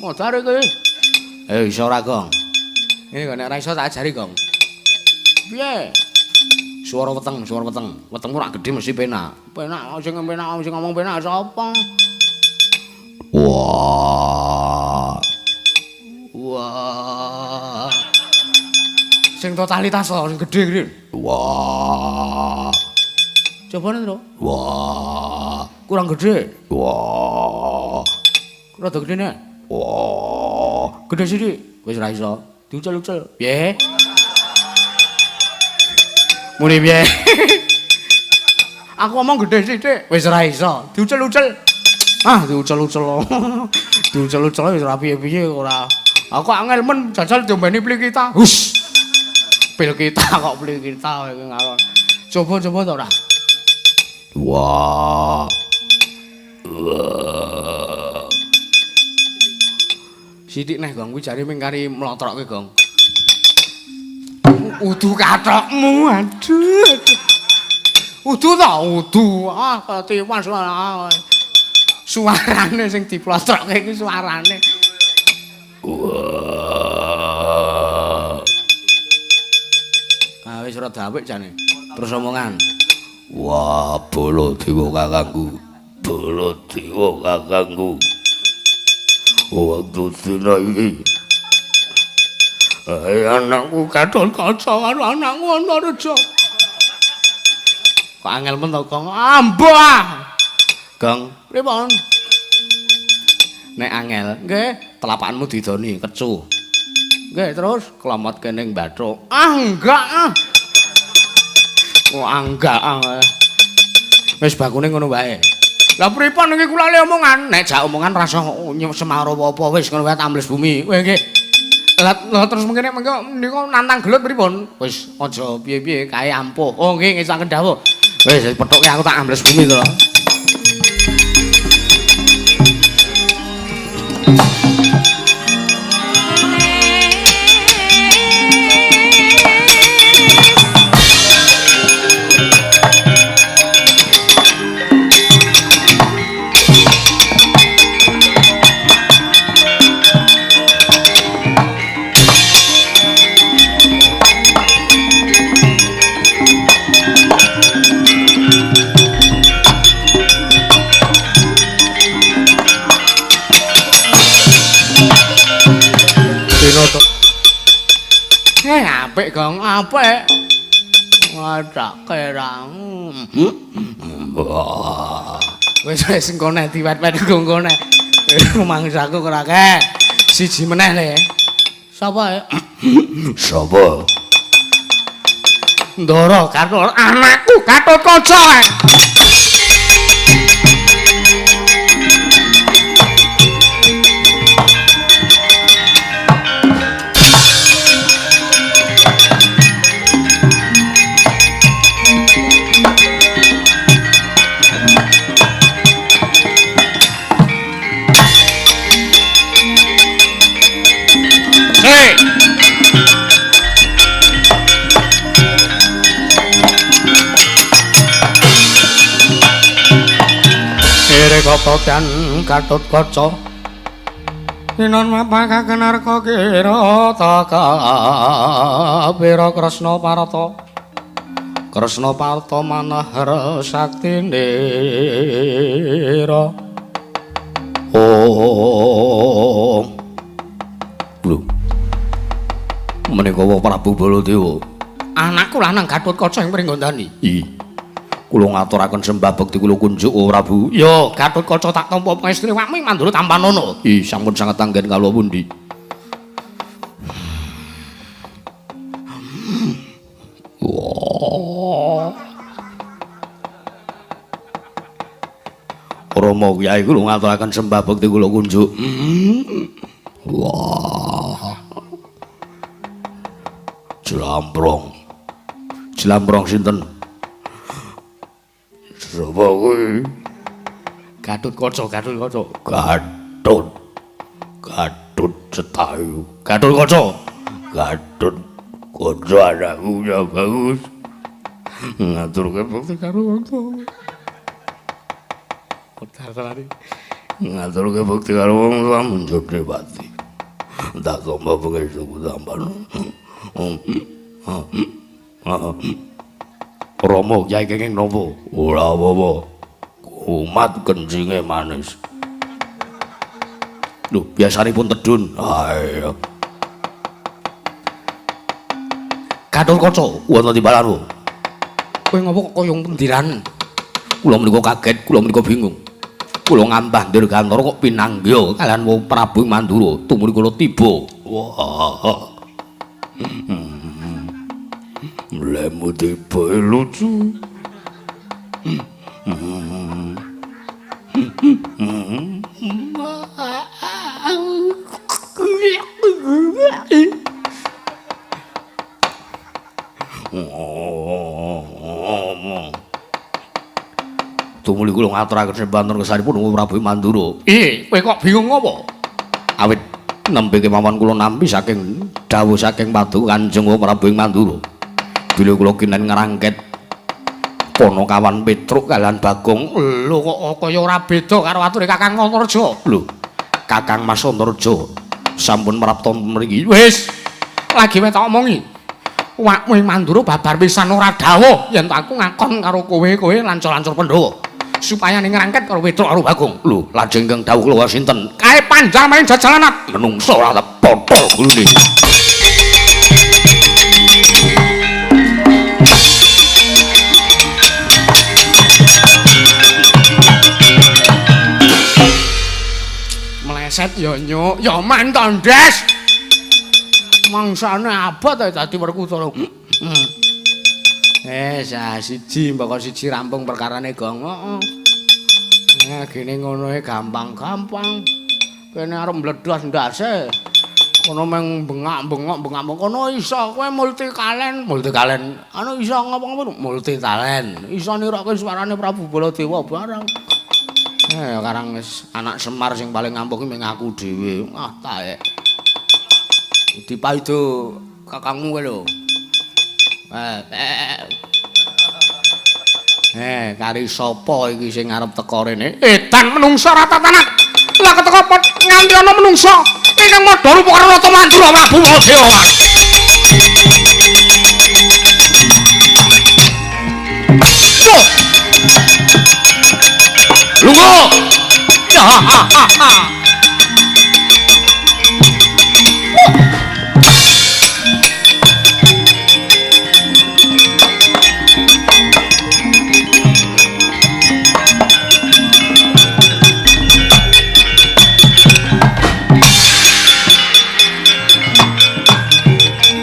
Modar iki. Iso ora, Gong? Ini kok nek ora iso tak ajari, Gong. Piye? Suara weteng. Wetengmu rak gedhe mesti penak. Sing ngomong penak sapa? Wah. Sing totalitas sing gedhe. Wah. Cobane, Tru. Wah. Kurang gedhe. Wah. Rada gedene. Wah. Gedhe sithik. Wis ora iso. Diucel-ucel. Piye? Muni piye? Aku ngomong gedhe sithik. Wis ora iso. Diucel-ucel. Diucel-ucel. Diucel-ucel wis ora piye-piye ora. Aku angel men jajal diombeni plik kita. Hus. Pil kita kok beli kita iki ngalor. Coba-coba to ora? Wah. Sithik neh Gong kuwi jare ming kari mlotrokke Gong. Udu kathokmu aduh. Udu to, udu. Ah, ketiwan suara. Suarane sing diplotrokke iki suarane. Wah. Ah wis rada apik jane. Terus omongan. Wah, Baladewa kakangku. Baladewa kakangku. Waktu dina iki. Anakku katon kaca karo anakku Antareja. Kok angel men to, Gong? Ambah. Gong, pripun? Nek angel, nggih, telapakanmu didoni kecu. Nggih, terus kelomot kene bathuk. Ah, enggak ah. Oh, enggak ah. Wis bakune ngono wae. Lah pripun iki kula le omongan? Nek jak omongan rasa semaro apa wis ngono wae tambles bumi. Kowe nggih. Lah terus mengkene mengko nika nantang gelut pripun? Wis aja piye-piye kae ampuh. Oh nggih ngesaken dawuh. Wis pethuke aku tak ambles bumi to. Apik Gong, apik. Wadah kerang. Wis wis engko nek diwet-wet engko nek. Mangsaku ora kek. Siji meneh le. Sapa? Sapa? Ndara Gatot anakku Gatotkaca. Kotodan Gatotkaca Inon mapakaken arka kira taka pira Kresna Parata Kresna Parta manahara saktindira Oh Lho menika Prabu Baladewa anakku lanang Gatotkaca sing pringgondani kula ngaturaken sembah bekti kula kunjuk oh Prabu. Ya, Gatotkaca tak tampa pangestune wami mandura tampanana. Sampun sanget anggen kala pundi. Wah. Rama Kyai kula ngaturaken sembah bekti kula kunjuk. Wah. Jlambrong. Jlambrong sinten? Sapa kuwi? Gatotkaca, Gatotkaca. Gatut Cetayu. Gatotkaca. Gatotkaca anakku ya bagus. Ngaturke bekti karo wong tuwa. Kotarane. Ngaturke bekti karo wong tuwa munjune pati. Tak tomba pengestu tampan. Rama Kyai kenging napa? Ora apa-apa. Kumat kencinge manis. Lho, biasanipun tedhun. Ayo. Gatotkaca, wonten timbalanmu. Kowe ngapa kok kaya pendiran? Kula menika kaget, kula menika bingung. Kula ngambah Dirgantara kok pinanggya kalian wong Prabu Mandura tumuli kula tiba. Wah. Lemu tiba lucu. muli kula ngaturaken semanten kesanipun Prabu Mandura. Kowe kok bingung apa? Awit nembe kemawon kula nampi saking dawuh saking Paduka Kanjeng Prabu Mandura. Bila kula kinen ngrangket Ponokawan Petruk kalian Bagong. Lho kok kaya ora beda karo ature Kakang Antarja. Lho, Kakang Mas Antarja sampun merapta mriki. Wis, lagi wae tak omongi. Wakmu Mandura babar pisan ora dawuh yen aku ngakon karo kowe lancur-lancur Pandhawa. Supaya ning ngrangket karo Petruk karo Bagong. Lho, lajeng ingkang dawuh kula sinten? Kae panjang maring jajalanat Menungso ora potol gulune. Meleset ya nyuk, ya mantan Des. Mangsane abot ae dadi Werkudara. Siji mbaka siji rampung perkarane Gong. Heeh. Gene ngono e gampang-gampang. Kene arep mbledhos ndase. Kono meng bengak-bengok kono iso kowe multi talent. Anu iso ngapa-ngapa multi talent. Iso nirokke suarane Prabu Baladewa barang. Karang anak Semar sing paling ngampuh ki mung aku dhewe. Ah taek. Dipaido kakangmu kowe lho. Kari sapa iki sing arep teka rene? Edan menungsa ratatanan. Lah keteka nganti ana menungsa ingkang madha rupa karo Rata Mandura Prabu Baladewa. Lunga. Ya ha ha.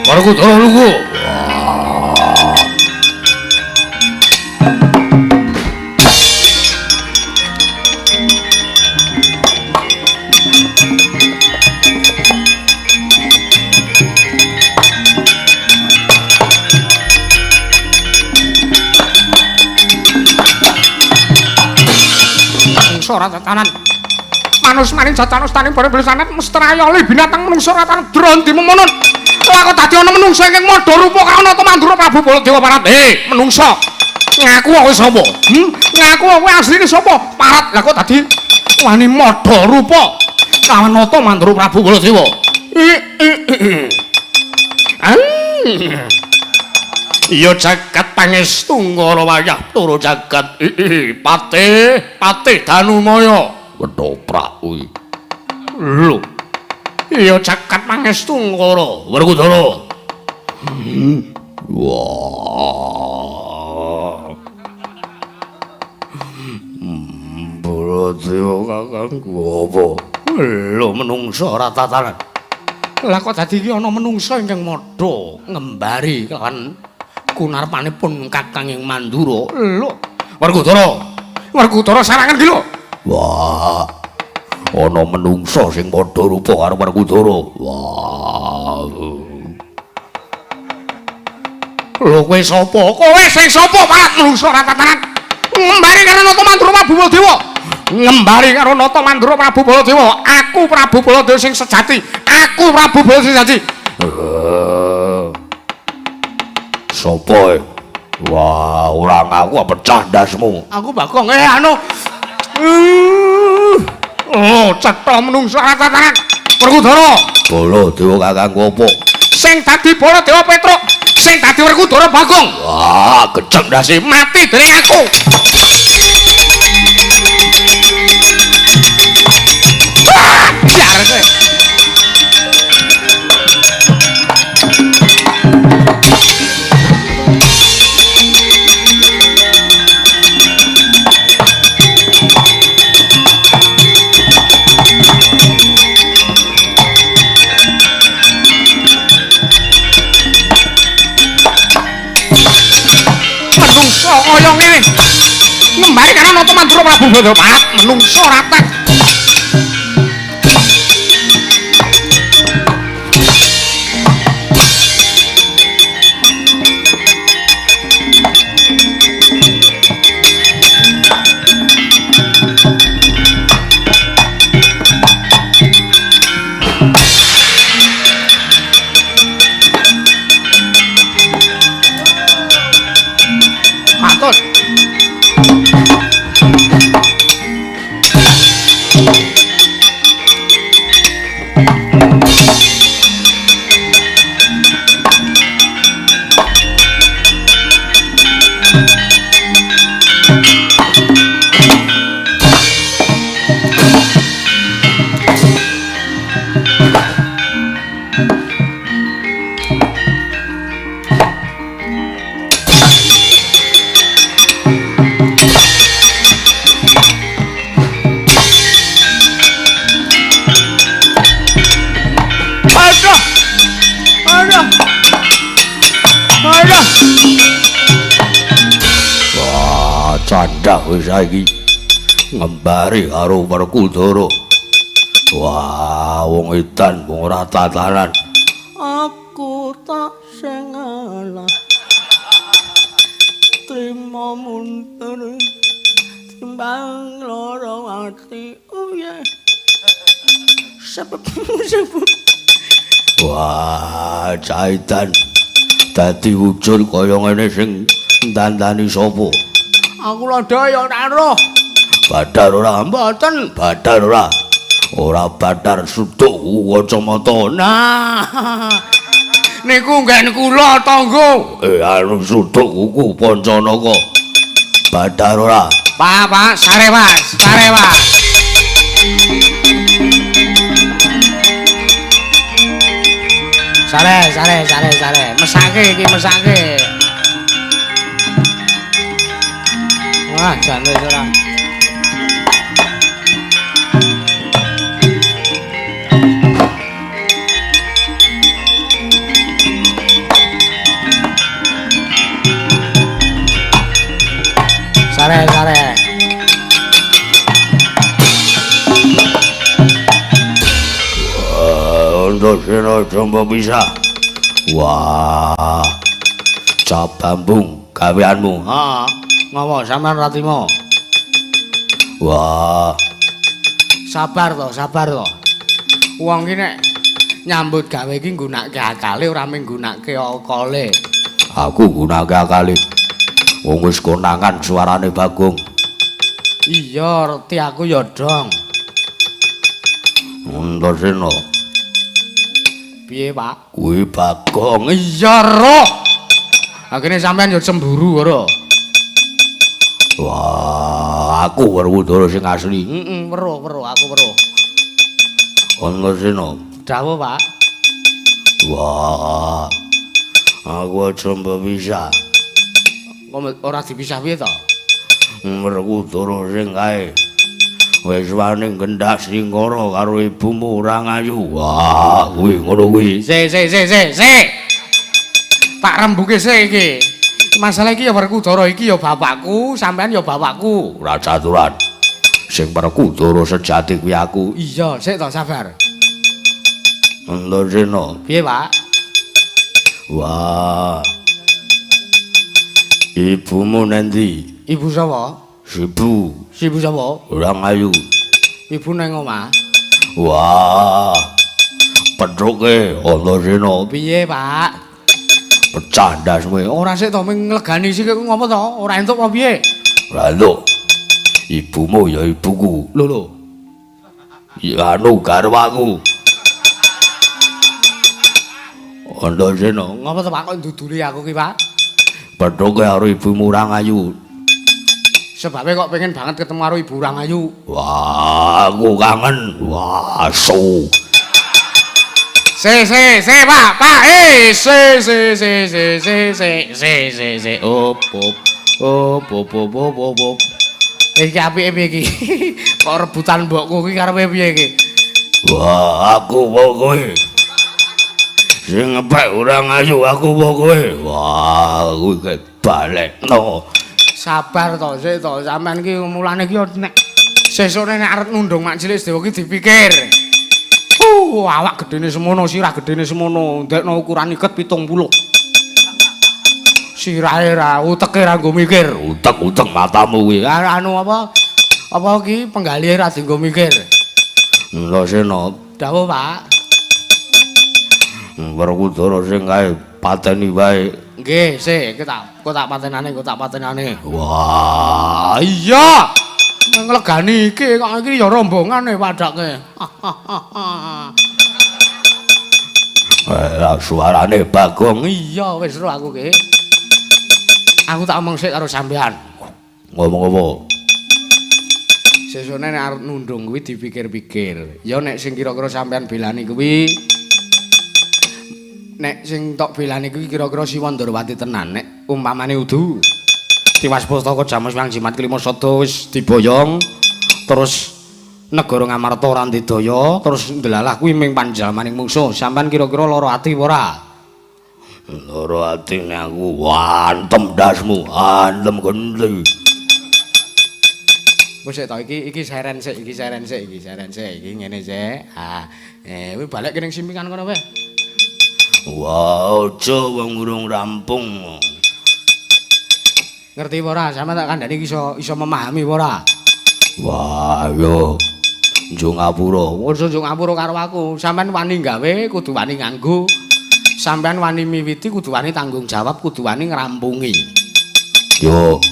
Werkudara lunga. Ora tatanan. Manus maring jatanos taning bare blesanet mestrayali binatang menungsa ratan drondi memonon. Lah kok dadi ana menungsa ingkang madha rupa karo Rata Mandura Prabu Baladewa Parat. Menungsa. Ngaku kowe sapa? Ngaku kowe asline sapa? Parat. Lah kok dadi wani madha rupa karo Rata Mandura Prabu Baladewa. Iya jagat pangestu ngara wayah turu jagat patih Danumaya Wedhoprak kuwi. lho iya jagat pangestu ngara Werkudara. Wah. Baladewa kakangku apa? Lho menungsa ratatanan. Lah kok dadi iki ana menungsa ingkang madha ngembari kan kunarpanipun Kakang Mandura. Lho, Werkudara sarangan ki lho. Wah. Ana menungsa sing padha rupa karo Werkudara. Wah. Lho kowe sapa? Kowe sing sapa Parat menungsa ratatanan? Ngembari karo Rata Mandura Prabu Baladewa. Ngembari karo Rata Mandura Prabu Baladewa. Aku Prabu Baladewa sing sejati. Aku Prabu Baladewa sing sejati. Sopo? Wah, ora ngaku pecah ndasmu. Aku Bagong anu. Oh, cetha menungsa ratatanan. Werkudara. Baladewa kakangku apa? Sing dadi Baladewa Petruk, sing dadi Werkudara Bagong. Wah, gecek ndase. Mati dening aku. Biar kowe. Menungsa kaya ngene. Ngembari karo Rata Mandura Prabu Baladewa Parat menungsa ratat. wis saiki ngembari karo Werkudara. Wah, wong edan wong ora tatanan. Aku tak sing ngalah. Trima mundur timbang loro ati. Oh ya. Sebab wah, caitan dadi wujud kaya ngene sing ndandani sapa? aku lho daya ora roh. Badar ora mboten, badar ora. Ora badar sutuk kacamata. Nah. Niku nggen kula tanggo. Anu sutuk kuku Pancanaka. Badar ora. Pak, sare Mas, sare Mas. Sare. Mesake iki mesake. Wah, jan wis ora. Sare. Antasena Jamba bisa. Wah. Cap bambung gaweanmu. Heeh. Ngopo sampean ora trima? Wah. Sabar to. Wong ki nek nyambut gawe iki nggunakake akale ora mung nggunakake akale. Aku gunake akale. Wong wis konangan suarane Bagong. Iya, reti aku ya dong. Antasena. Piye, Pak? Kuwi Bagong. Iya, roh. Akhirnya sampean ya cemburu, ora? Wah, aku Werkudara sing asli. Weruh, aku weruh. Antasena. Dawuh, Pak. Wah. Aku Jamba bisa. Ora dipisah piye to? Werkudara sing kae wis wani gendak singkara karo ibumu Rangayu. Wah, kuwi ngono kuwi. Se. Tak rembuke se iki. Masalah iki ya Werkudara iki ya bapakku, sampean ya bapakku. Ora caturan. Sing Werkudara sejati kuwi aku. Iya, sik to sabar. Antasena. Piye, Pak? Wah. Ibumu nanti? Ibu sapa? Sibu. Sibu sapa? Rangayu. Ibu nang omah. Wah. Petruke Antasena. Piye, Pak? Pecah ndasmu. Ora sik to ming nglegani sik ngopo to? Ora entuk apa piye? Lah lho. Ibumu ya ibuku. Lho. Ya anu garwaku. Antasena. Ngopo to Pak kok nduduli aku ki, Pak? Petruke karo ibumu Rangayu. Sebabe kok pengen banget ketemu karo Ibu Rangayu. Wah, aku kangen. Wah, so. Se, Pak. Se. Op. Iki apike piye iki? Kok rebutan mbokku iki karepe piye iki? Wah, aku pokoke. Sing ngepek Rangayu aku pokoke. Wah, kuwi balekno. Sabar to, sik to. Sampeyan iki mulane iki nek sesuk nek arep nundung mak cilik Sedewa iki dipikir. Awak gedene semono, sirah gedene semono, ndekno ukuran iket 70. Sirahe ra, uteke ra nggo mikir. Utek-utek matamu kuwi. Anu apa? Apa iki penggalihe ra dienggo mikir. Antasena. Dawuh, Pak. Werkudara sing kae pateni wae. Nggih, sik, kok tak patenane. Wah, Iya. Nglegani iki kok iki ya rombongane padake. lah suarane Bagong. Iya, wis ro aku ki. Aku tak omong sik karo sampean. Ngomong apa? Sesone nek arep nundung kuwi dipikir-pikir. Ya nek sing kira-kira sampean belani kuwi nek sing tok belani kuwi kira-kira Siwandarawati tenan nek umpamane udu Tiwas Pustaka Jamus Wang Jimat Kelima Sada wis diboyong terus negara Ngamarta ora ndedaya terus ndelalah kuwi ming panjalmaning mungsuh sampean kira-kira lara ati ora? Lara atine aku antem dasmu, antem genti. Wis to iki seren sik, iki ngene sik. Kuwi balik ning simpingan kono wae. Wah, aja wong urung rampung. Ngerti apa ora? Sampe tak kandhani iso memahami apa ora? Wah, yo. Njo ngapura. Ojo njo ngapura karo aku. Sampeyan wani gawe, kudu wani nganggo. Sampeyan wani miwiti, kudu wani tanggung jawab, kudu wani ngrampungi. Yo.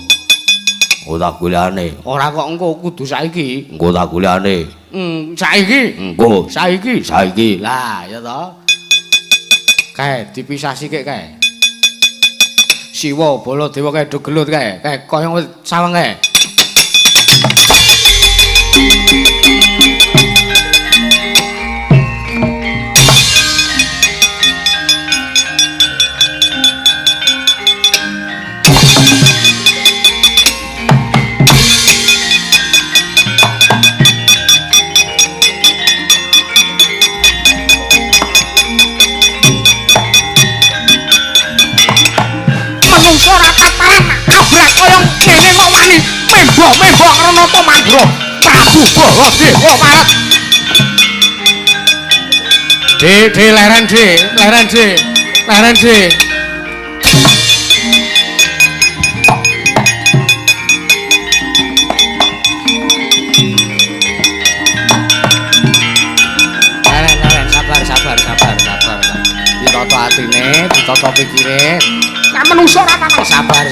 Ora golekane. Ora kok engko kudu saiki. Engko tak golekane. Saiki. Engko saiki. Lah, ya toh. Kae dipisah sithik kae. Siwa Baladewa kae do gelut kae. Kae kaya saweng kae. Menungso ra tataran abrak koyong kene kok wani membo karo Nata Mandura Prabu Baladewa parat. Leren de. Leren sabar. Ditata atine, ditata pikire. Nek menungso ora apa-apa, sabar.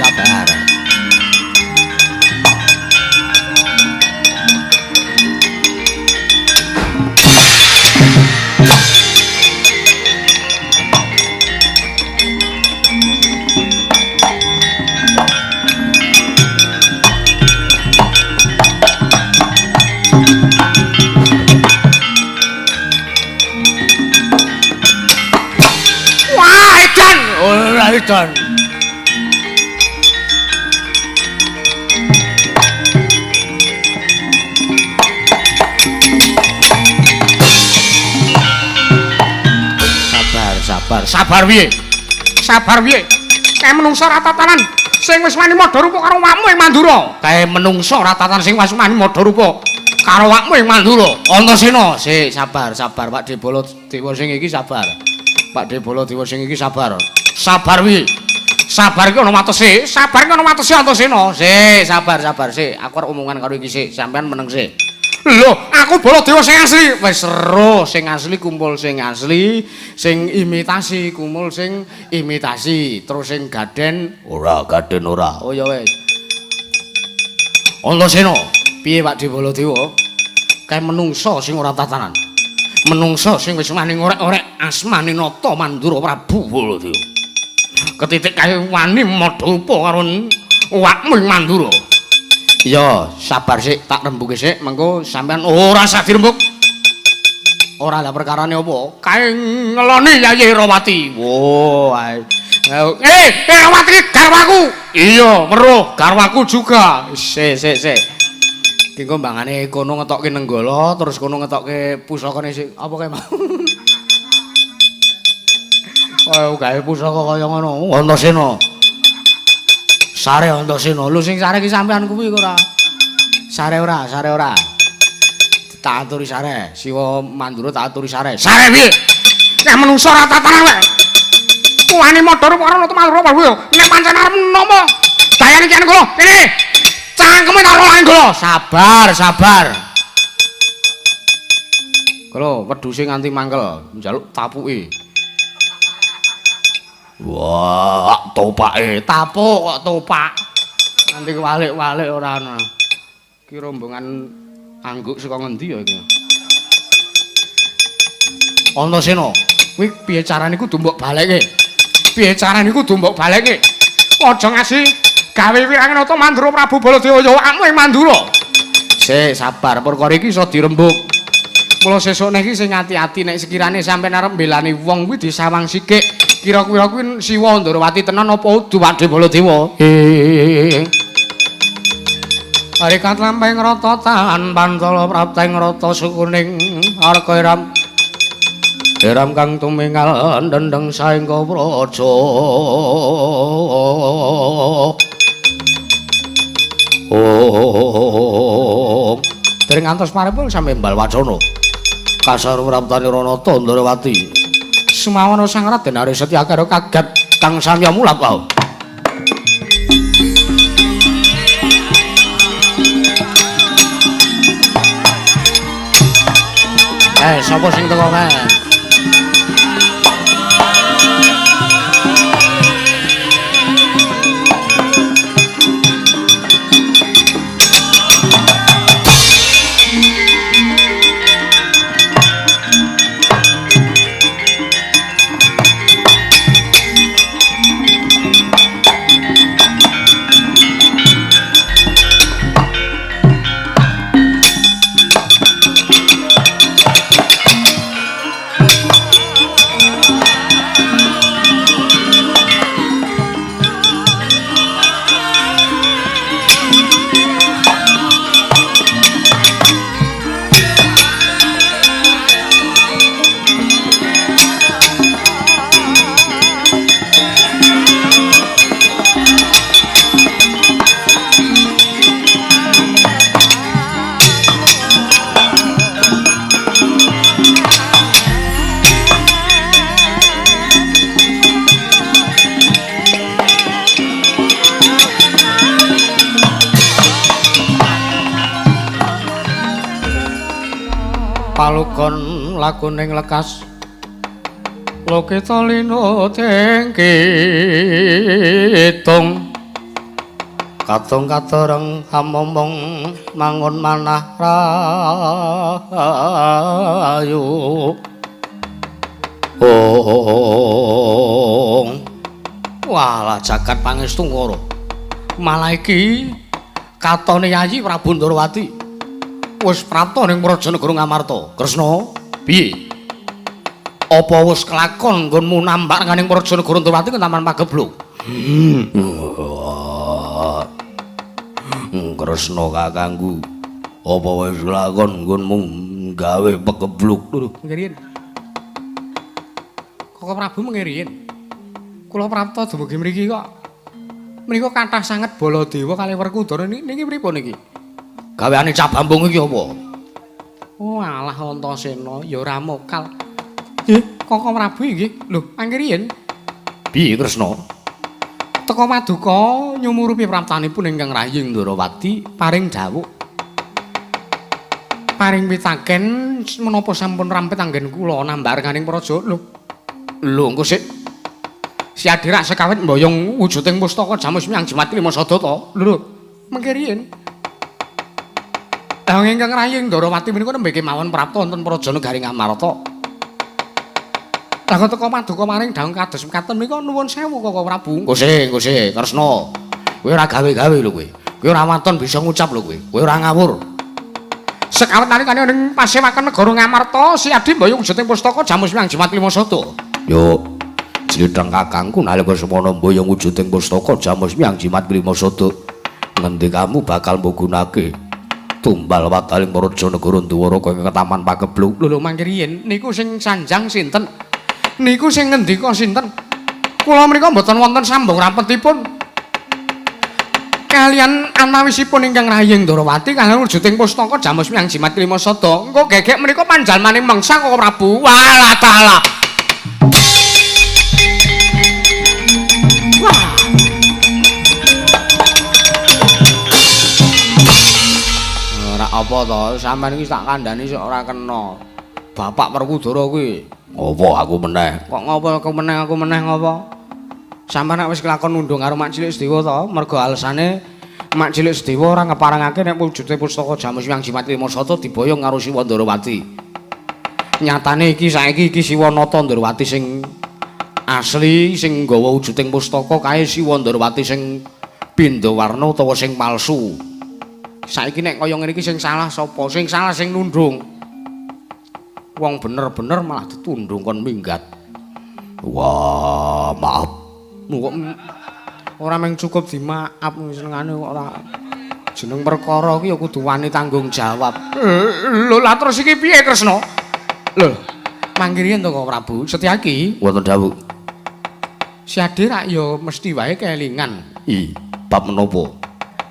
Wah, edan. Ora edan. Sabar piye? Kae menungso ra tatanan sing wis wani madha rupa karo awakmu ing Mandura. Kae menungso ra tatanan sing wis wani madha rupa karo awakmu ing Mandura. Antasena, sik sabar Pak Debala Dewa sing iki sabar. Pak Debala Dewa sing iki sabar. Sabar piye? Sabar iki ana watese, Antasena. Sik sabar sik. Aku arep omongan karo iki sik, sampean meneng sik. Lho, aku Baladewa sing asli. Wis seru, sing asli kumpul sing asli, sing imitasi kumpul sing imitasi, terus sing gaden ora. Oh ya wis. Antasena, piye Pak Baladewa? Kae menungso sing ora tatanan. Menungso sing wis wani ngorek-orek asmane Nata Mandura Prabu Baladewa. Ketitik kae wani madha rupa karo awakmu ing Mandura. Iya, sabar sik, tak rembuke sik, mengko sampean ora usah dirembuk. Ora lah perkarane apa? Kae ngeloni Yayi Rawati. Wo, Rawati garwaku. Iya, weruh garwaku juga. Sik. Ki engko mbangane kono ngetokke Nenggala, terus kono ngetokke pusakane sik apa kae mau. Oh, gawe pusaka kaya ngono. Antasena. Sare Antasena. Lho sing sare ki sampean kuwi ora. Sare ora. Tak aturi sare. Siwa Mandura tak aturi sare. Sare piye? Nek menungso ora tatanan wae. Wani modor karo Nata Mandura Prabu. Nek pancen arep nomo, dayane kene kula. Kene. Cangkeme karo lan kula. Sabar. Kula wedhuse nganti mangkel, njaluk tapuke. Wah, topake. Tapuk kok topak. Nanti kewalik-walik ora ana. Ki rombongan angguk saka ngendi ya iki? Antasena, kuwi piye carane kudu mbok balekke? Aja ngasih gawe wirange Nata Mandura Prabu Baladewa ya awakmu ing Mandura. Sik, sabar, perkara iki iso dirembuk. Mula sesuk iki sing ati-ati nek sekirane sampeyan arep mbelani wong kuwi disawang sikik. Kira-kira kuwi Siwa Ndarawati tenan apa udu Pak Baladewa? Harikat lampahing rata tan Pancala prapteng rata sukuning arka Iram kang tumingal dendeng saengga praja. Om dereng ngantos paripun sampe mbal wacana kasar praptane Ranata Ndarawati semawana sang Raden Ari Setyakara kaget kang samya mulak wae. Sapa sing teko kae? Palugon lakuning lekas Lokita lino tengkitung Katung katoreng hamomong mangun manah rayu Walah jagat pangestu ngoro malah iki katone Yayi Prabu Ndarawati wis prapta ning Prajanegara Ngamarta. Kresna, piye? Apa wis kelakon nggonmu nampak nganing Prajanegara Ndarawati ke Taman Pagebluk? Kresna kakangku, apa wis kelakon nggonmu gawe pagebluk lho? Ngiriyen. Kok Prabu mengiriyen? Kula prapta dumugi mriki kok. Menika kathah sanget Baladewa kalih Werkudara niki pripun niki? Gaweane Cak Bambung iki apa? Oh alah Antasena ya ora mokal. Kok Prabu iki? Lho, mangkiriyen. Piye Kresna? Teka Maduka nyumurupi praptanipun ingkang Raying Ndarawati paring dawuh. Paring pitaken menapa sampun rampet anggen kula nambar nganing praja. Lho engko sik. Si Adirak sekawit mboyong wujuding pustaka Jamus Miyang Jimat Lima Sadata. Lho, mangkiriyen. Ingkang Raying Ndarawati menika nembe kemawon prapta wonten Prajanegari Ngamarta. Lah kok teka Maduka maring dawuh kados mekaten menika nuwun sewu Koko Prabu. Engko sik, Kresna. Kowe ora gawe-gawe lho kowe. Kowe ora waton bisa ngucap lho kowe. Kowe ora ngawur. Sekawit nalikane ning pasewakan negara Ngamarta, si Adi mboyong wujuding pustaka Jamus Miyang Jimat Lima Sadata. Yo, Jlitheng kakangku nalika semana mboyong wujuding pustaka Jamus Miyang Jimat Lima Sadata. Ngendi kamu bakal mgunakake tumbal wataling Prajanegara Ndawara kaya Taman Pagebluk. Lho mangkiriyen niku sing sanjang sinten? Niku sing ngendika sinten? Kula menika mboten wonten sambung rapetipun. Kalian anawisipun ingkang Raying Ndarawati kaliyan wujuding pustaka Jamus Miyang Jimat Lima Sadata. Engko gegek menika panjalmaning mangsa Koko Prabu. Walah taala. Apa to? Sampeyan iki tak kandhani sok ora kena. Bapak Werkudara kuwi. Apa aku meneh? Kok ngopo aku meneh ngopo? Sampeyan nek wis kelakon nundung karo Mak Cilik Sedewa to, mergo alesane Mak Cilik Sedewa ora ngeparengake nek wujude pustaka Jamus Miyang Jimat Lima Sadata diboyong karo Siwa Ndarawati. Nyatane iki saiki iki Siwa Nata Ndarawati sing asli sing nggawa wujuding pustaka kae Siwa Ndarawati sing pindha warna utawa sing palsu. Saiki nek kaya ngene iki sing salah sapa? Sing salah sing nundung. Wong bener-bener malah ditundung kon minggat. Wah, maaf. Kok ora mung cukup dimaaf senengane kok ora jeneng perkara iki ya kudu wani tanggung jawab. Lho lah terus iki piye Kresna? Lho, mangkiriyen to kok Prabu Setyaki? Wonten dawuh. Si Adirak ya mesti wae kelingan. Bab menapa?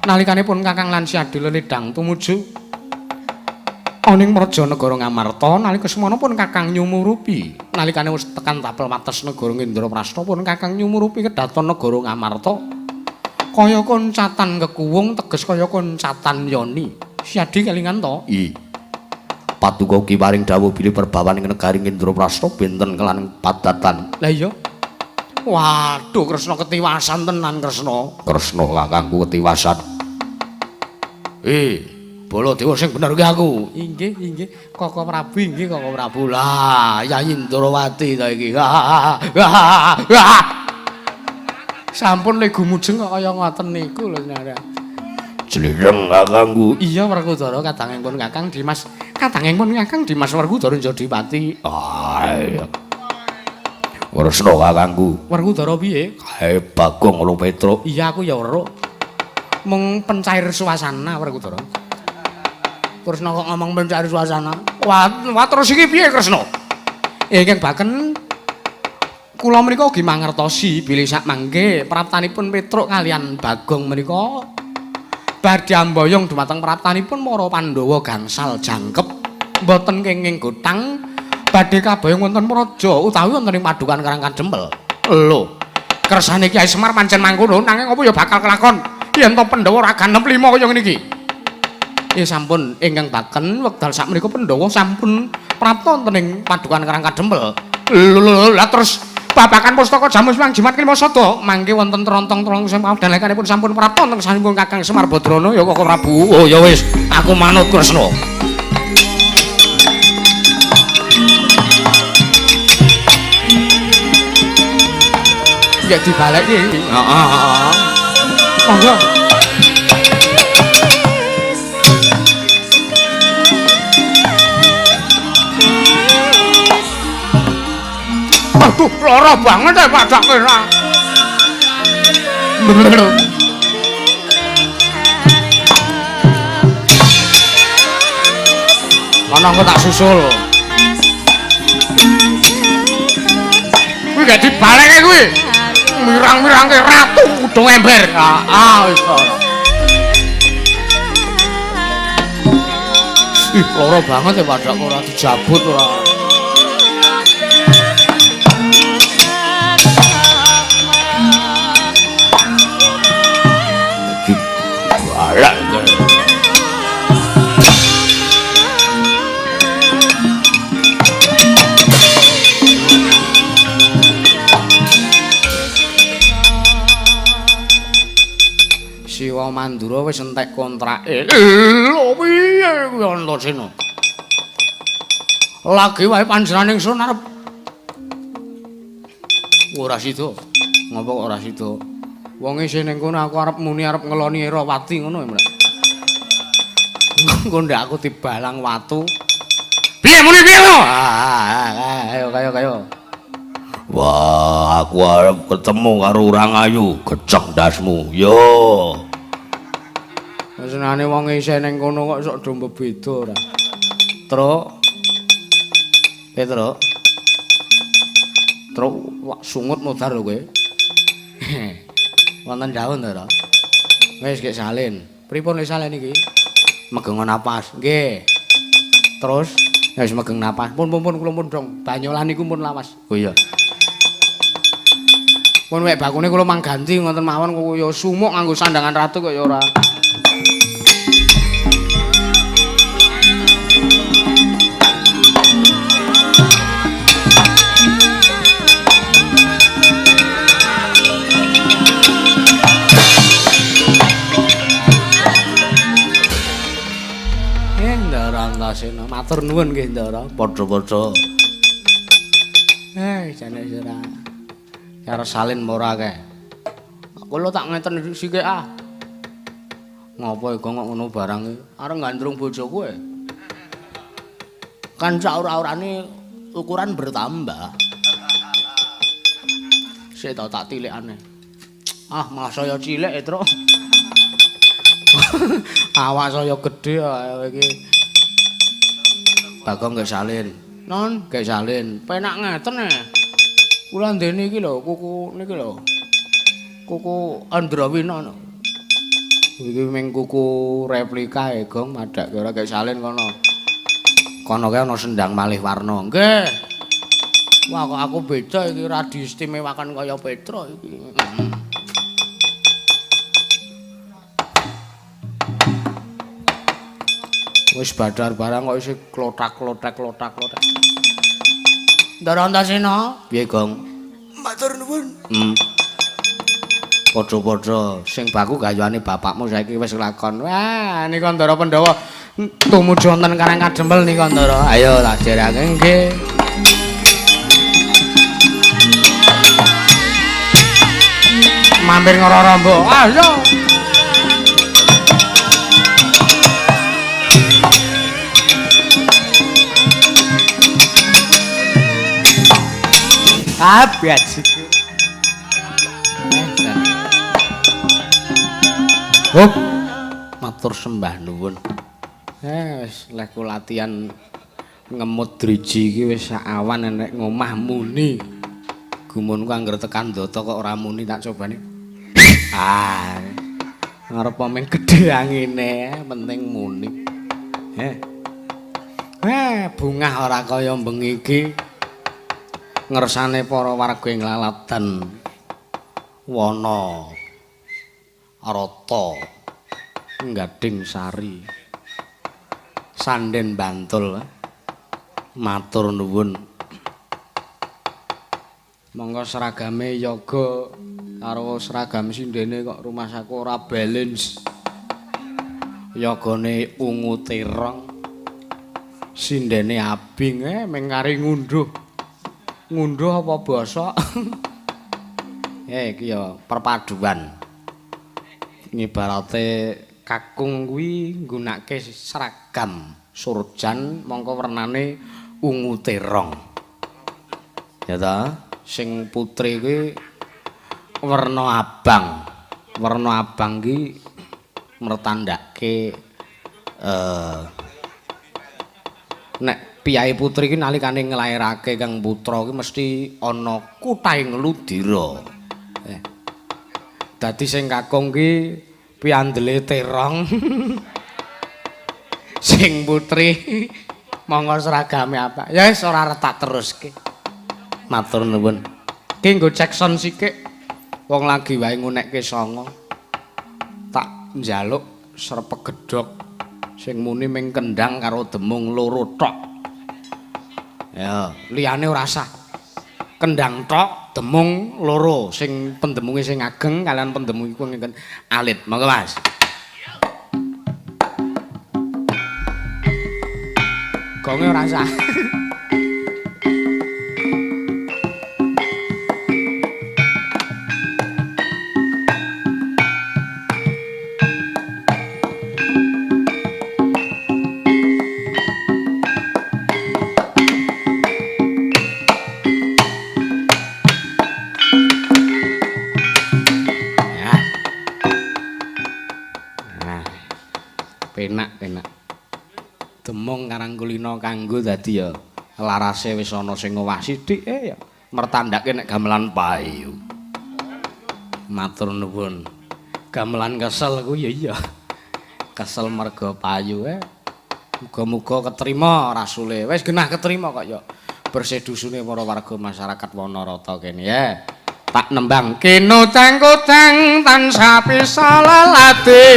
Nalikanipun Kakang lan Si Adil nedang tumuju aning Praja Negara Ngamarta nalika semana pun Kakang nyumurupi nalikane wis tekan tapel wates negara Indraprasta pun Kakang nyumurupi kedaton negara Ngamarta kaya koncatan kekuwung teges kaya koncatan yoni siadi kelingan to Paduka ugi paring dawuh bilih perbawaning negari Indraprasta benten kelan padatan lah iya waduh Kresna ketiwasan tenan Kresna kakangku ketiwasan Baladewa sing bener ki aku. Inggih, Koko Prabu inggih Koko Prabu. Lah, Yayi Indrawati ta iki. Sampun le gumujeng kok kaya ngoten niku lho Nara. Jlireng kakangku. Iya Werkudara kadangipun Kakang Dimas. Kadangipun Kakang Dimas Werkudara Jodiwati. Iya. Kresna kakangku. Werkudara piye? Kae Bagong Olo Petruk. Iya aku ya weruh. Mung pencair suasana Werkudara. Kresna kok ngomong mencari suasana. Wah terus iki piye Kresna? Ingkang baken kula menika ugi mangertosi bilih sak mangke praptanipun Petruk kalian Bagong menika badhe amboyong dumateng praptanipun para Pandhawa gangsal jangkep mboten kenging gotang badhe kaboyong wonten praja utawi wonten ing padukan Karang Kadempel. Lho, kersane Kyai Semar pancen mangkono nanging apa ya bakal kelakon yen to Pandhawa ora ganem lima kaya ngene iki. Sampun ingkang baken wekdal sakmenika Pandhawa sampun prapta wonten ing padukan Karang Kadempel. Lah terus babakan pustaka jamus Mang Jimat Klima Sada mangke wonten trontong-trontong sing pawdalekanipun sampun prapta wonten sanipun Kakang Semar Badrana ya Koko Prabu. Oh ya wis, aku manut Kresna. Ya dibalekke. Heeh. Monggo. Aduh, lara banget ya Pak Kira. Ana engko tak susul. Kuwi gak dibalekke kuwi. Mirang-mirangke ratu kudu ember. Wis ora. Ih, lara banget ya Pak ora dijabut ora. Siwa Mandura wis entek kontrake. Lho piye kuwi Antasena? Lagi wae panjenengan ingsun arep ora sida. Ngopo kok ora sida? Wong isih ning kono aku arep muni arep ngeloni Erawati ngono ya. Engko ndak aku dibalang watu. Piye muni piye to? Kayo. Wah, aku arep ketemu karo Urang Ayu, gecek ndasmu. Yo. Senane wong isih ning kono kok sok do beda ora. Truk. Truk. Truk sungut modar lho kowe. Wonten daun to, Ra? Wis gek salin. Pripun wis salin iki? Megeng napas. Nggih. Terus wis megeng napas. Pun kula pun dong. Banyolan niku pun lawas. Oh iya. Pun wek bakune kula mangganti ngoten mawon kaya sumuk nganggo sandangan ratu kok ya ora. Antasena matur nuwun nggih Ndara. Padha-padha. Jane ora. Karo salin ora kae. Kula tak ngeten sithik Ngopo kok ngono barang iki? Arep gandrung bojoku e. Kan saur-aurane ukuran bertambah. Sik tak tilikane. Mas saya cilik e, Tru. Awak saya gedhe iki. Bagong gak salin. Non, gak salin. Penak ngeten Kula ndene iki lho, kuku niki lho. Kuku Andrawina. Iki ming kuku replika e, Gong, madhak ora gek salin kono. Kono kae ana sendang malih warna. Nggih. Wah, kok aku beda iki ora diistimewakan kaya Petra iki. Wis badar barang kok isih klotak-klotak. Ndara Antasena, piye, Gong? Matur nuwun. Padha-padha sing baku gayane bapakmu saiki wis lakon. Wah, nika Ndara Pandhawa tumuju wonten Karang Kadempel nika Ndara. Ayo tak jerake nggih. Mampir Ngara Ramba. Ayo. Biasiku. Hop. Matur sembah nuwun. Wis leh ku latihan ngemut driji iki wis sak awan nek ngomah muni. Gumunku angger tekan ndata kok ora muni tak cobane. Ngarep meng gedhe angine, penting muni. Bungah ora kaya bengi iki. Ngersane para warga ing lalatan wana rata Gading Sari Sanden Bantul. Matur nuwun. Monggo seragame yoga karo seragam sindene kok rumah saku ora balance. Yogane ungu terong, sindene abing meng kari ngunduh. Ngunduh apa basa? Iki ya perpaduan. Ngibarate kakung kuwi nggunakake seragam surjan mongko wernane ungu terong. Ya ta, sing putri kuwi werna abang. Werna abang ki mertandake nek piyai putri ki nalikane nglairake kang putra ki mesti ana kuthaing ludira. Dadi sing kakung ki piandele terong. Sing putri monggo seragame apa? Ya wis ora arep tak teruske. Matur nuwun. Ki nggo cek son sithik. Wong lagi wae ngunekke sanga. Tak njaluk srepeg gedhog sing muni ming kendang karo demung loro tok. Ya, liyane ora sah. Kendang tok, demung loro, sing pendemunge sing ageng kalian pendemung iku ngenten alit. Monggo Mas. Gonge ora sah. Penak. Demung Karangkulina kanggo dadi ya larase wis ana sing ngowah sithik ya mertandake nek gamelan payu. Matur nuwun. Gamelan kesel ku ya iya. Kesel merga payu Muga-muga ketrima rasule. Wis genah ketrima kok ya. Bersih dusune para warga masyarakat Wanarata kene ya. Tak nembang kino cangkutang tansah bisa lalati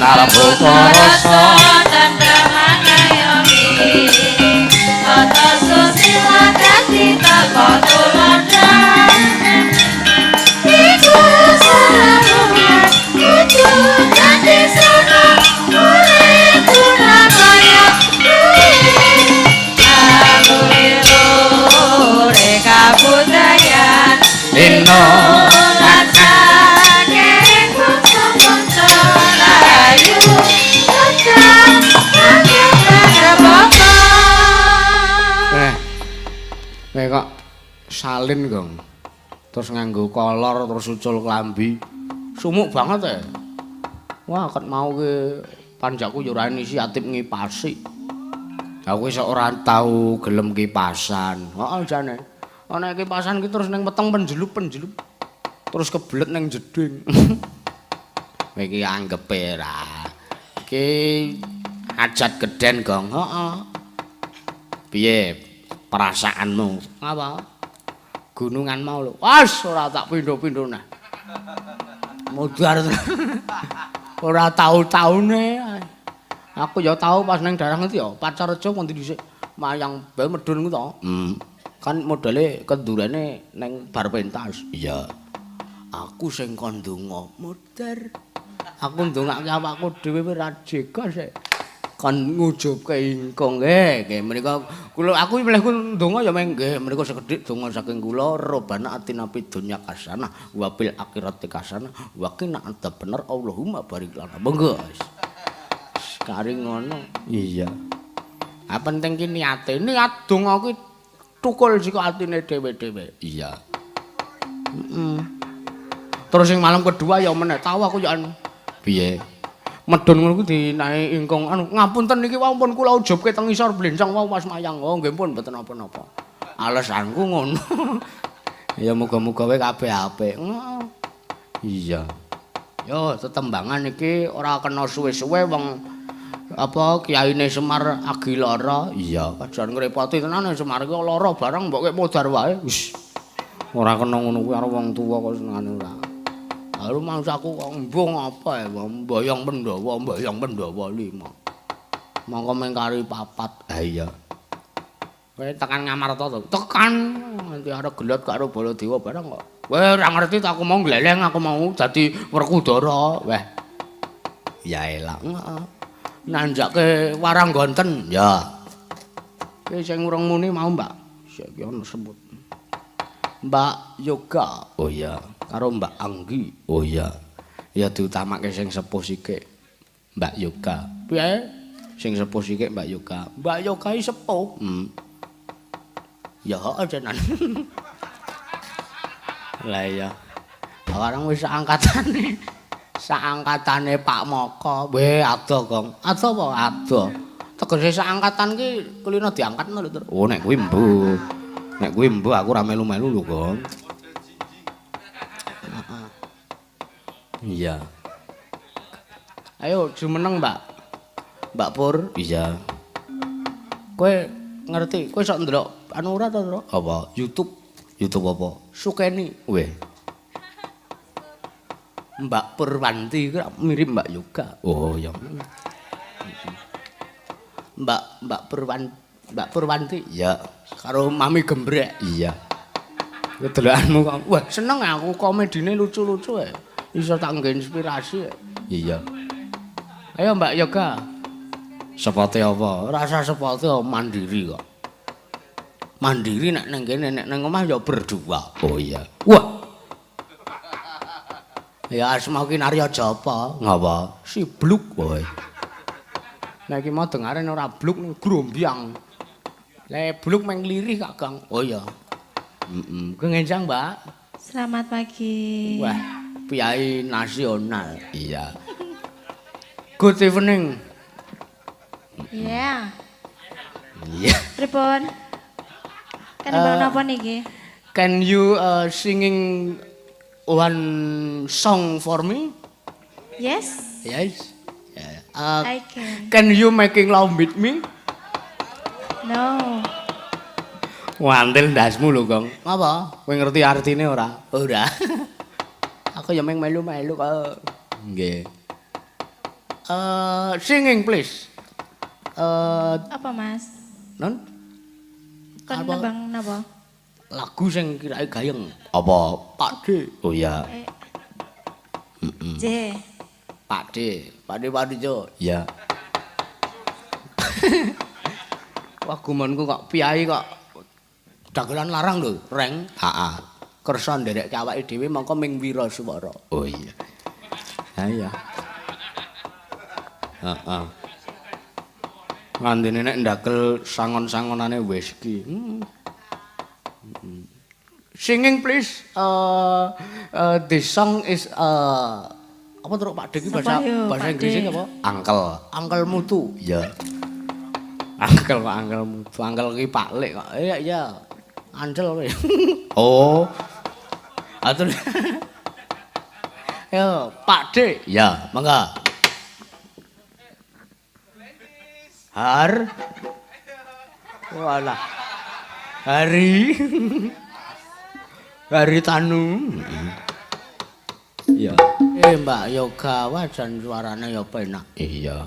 narbuka rasa tendraman ayomi kata susila dati teko tulodan iku salamunya wujud dati sana mulai Surabaya amulire kabudayan Ino rasane kumpul layu tekan kok salin Gong. Terus nganggo kolor terus ucul klambi. Sumuk banget Wah, ket mau ke panjakku yo ora isi atip ngipasi. Aku wis ora tau gelem kipasan. Heeh jane. Ana kipasan ki terus ning weteng penjelup. Terus kebelet ning jeding. Iki anggepe ra. Iki hajat geden, Gong. Heeh. Piye perasaanmu? Apa? Gunungan mau lho. Wes ora tak pindho-pindho nah. Mudar. Ora tau-taune. Aku ya tau pas ning daerah ngendi ya, Pacarjo ngendi dhisik. Mayang bae medun ku to. Kan modele kendurene ning bar pentas. Iya. Aku sing kon ndonga, mudar. Aku ndongake awakku dhewe ora jega sik. Kon ngujubke ingkung nggih menika kula aku mleh ku ndonga ya nggih menika sekedhik donga saking kula robana atina fid dunya hasanah wa fil akhirati hasanah wa qina adzabannar Allahumma barik lana monggo kari ngono iya penting ki niate niat donga ki tukul saka atine dhewe-dhewe iya terus sing malam kedua ya meneh tau aku ya piye medun ngono kuwi dinae ingkung anu ngapunten niki wau pun kula ujubke teng isor blencong wau pas mayang oh nggih pun mboten napa-napa alesanku ngono ya muga-muga wae kabeh apik iya yo tetembangan iki ora kena suwe-suwe wong apa kiyaine Semar agi lara iya kajan ngrepoti tenan Semar iki lara barang mbok modar wae wis ora kena ngono kuwi karo wong tuwa kok senengane ora Lalu mangsaku kok mbung apa ya, mbayang Pandhawa 5. Mongko mengkari 4. Ha iya. Kowe tekan Ngamarta to? Tekan. Nanti arep gelut karo Baladewa barang kok. Kowe ora ngerti ta aku mau gleleng, aku mau dadi Werkudara. Weh. Ya elak. Nanjake warang gonten. Ya. Kowe sing urung muni mau, Mbak. Saiki ana sebut. Mbak Yoga. Oh iya. Karo Mbak Anggi. Oh iya. Ya diutamake sing sepuh sithik. Mbak Yoga. Piye? Sing sepuh sithik Mbak Yoga. Mbak Yoga iki sepuh. Ya heeh tenan. Lah iya. Barang wis angkatane. Saangkatane Pak Moko. Weh ado, Gong. Ado apa? Ado. Tegese saangkatan ki kulino diangkatno lho, Tur. Oh nek kuwi mbuh. Nek kuwi mbuh aku ora melu-melu lho, Gong. Iya. Ayo jumeneng, Mbak. Mbak Pur. Iya. Kowe ngerti, kowe sok ndelok anu ora to, Tru? Apa? YouTube. YouTube apa? Sukeni. Weh. Mbak Purwanti ku mirip Mbak Yoga. Oh, ya. Mbak Purwanti. Iya. Karo Mami Gembrek. Iya. Kowe delokanmu kok. Wah, seneng aku komedine lucu-lucu ae. Iso tak nggo inspirasi. Iya. Ayo Mbak Yoga. Sepote apa? Rasa sepote mandiri kok. Mandiri nek nang kene nek nang omah ya berdua. Oh iya. Wah. Ya asma ki Narya Japa. Ngapa? Si bluk kowe. Nek iki mau dengaren ora bluk ning grombyang. Le bluk meng lirih Kak Gang. Oh iya. Kowe ngenjang, Mbak. Selamat pagi. Wah. Piai nasional. Iya. Good evening. Iya. Iya. Pripun? Kan napa niki? Can you singing one song for me? Yes. Yes. I can. Can you making love with me? No. Wantil ndasmu lho, Gong. Apa? Kowe ngerti artine ora? Ora. Aku ya meng melu-melu kok. Nggih. Singing please. Apa, Mas? Non? Kan Apa? nebang napa? Lagu sing kirae gayeng. Apa? Pak D. Oh iya. J. Pak D. Pak D Padijo. Iya. Wah gumonku kok piai kok dagelan larang lho, Reng. Heeh. Kersa nderekke awake dhewe mongko ming wira swara. Oh iya. Ha iya. Heeh. Ngandene nek ndakel sangon-sangonane whisky. Singing please. This song is apa terus Pak Dik bahasa Inggris apa? Angkel mutu. Iya. Angkel mutu. Angkel ki Pak Lek kok. Iya. Andel kowe. Oh. Atur. Yo, Pak D. Ya, mangga. Walah. Hari Tanu. Iya. Mbak Yoga wajan suarane ya penak. Iya.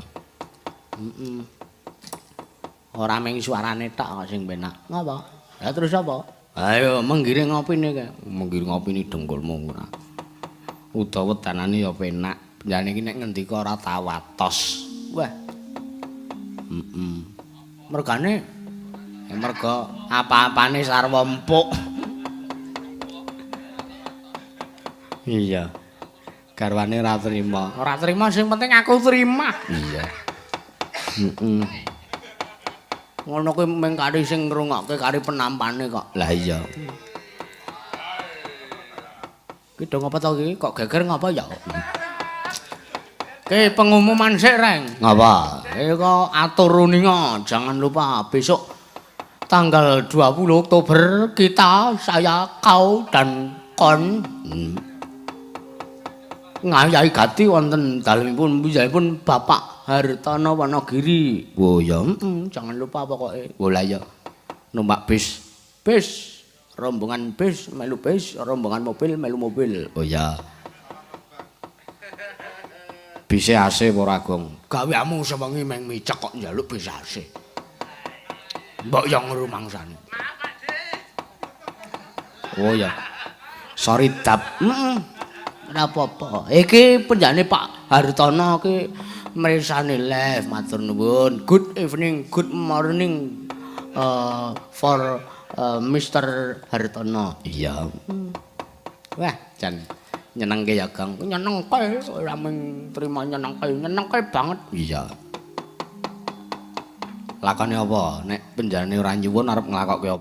Ora mung suarane tok sing penak. Ngapa? Lah terus apa? Ayo menggiring ngopine kae. Menggiring ngopine dengkulmu ora. Utawa tanane ya penak. Penjane iki nek ngendika ora tawatos. Wah. Mergane merga apa-apane sarwa empuk. Iya. Garwane ora trima. Ora trima sing penting aku trima. Iya. Ngono kuwi mung kari sing ngrungokke kari penampane kok. Lah iya. Ki dong apa to iki? Kok geger ngapa ya? Ki pengumuman sik, Reng. Ngapa? Kok atur runinga, jangan lupa besok tanggal 20 Oktober kita, saya, kau dan kon ngayahi gati wonten dalemipun pun Bapak Hartono Wonogiri. Oh ya, jangan lupa pokoke. Oh lah ya. Numpak bis. Rombongan bis melu bis, rombongan mobil melu mobil. Oh ya. Bise AC ora Gong. Gaweamu sewengi meng micek kok njaluk bis AC. Mbok yo ngrumangsane. Oh ya. Sorry dap. Ora apa-apa. Iki penjane Pak Hartono ki mresane live matur nuwun. Good evening, good morning for Mr. Hartono. Iya. Wah, jan nyenengke ya, Kang. Nyenengke ora mung trima nyenengke banget. Iya. Lakone apa? Nek penjane ora nyuwun arep nglakokke apa?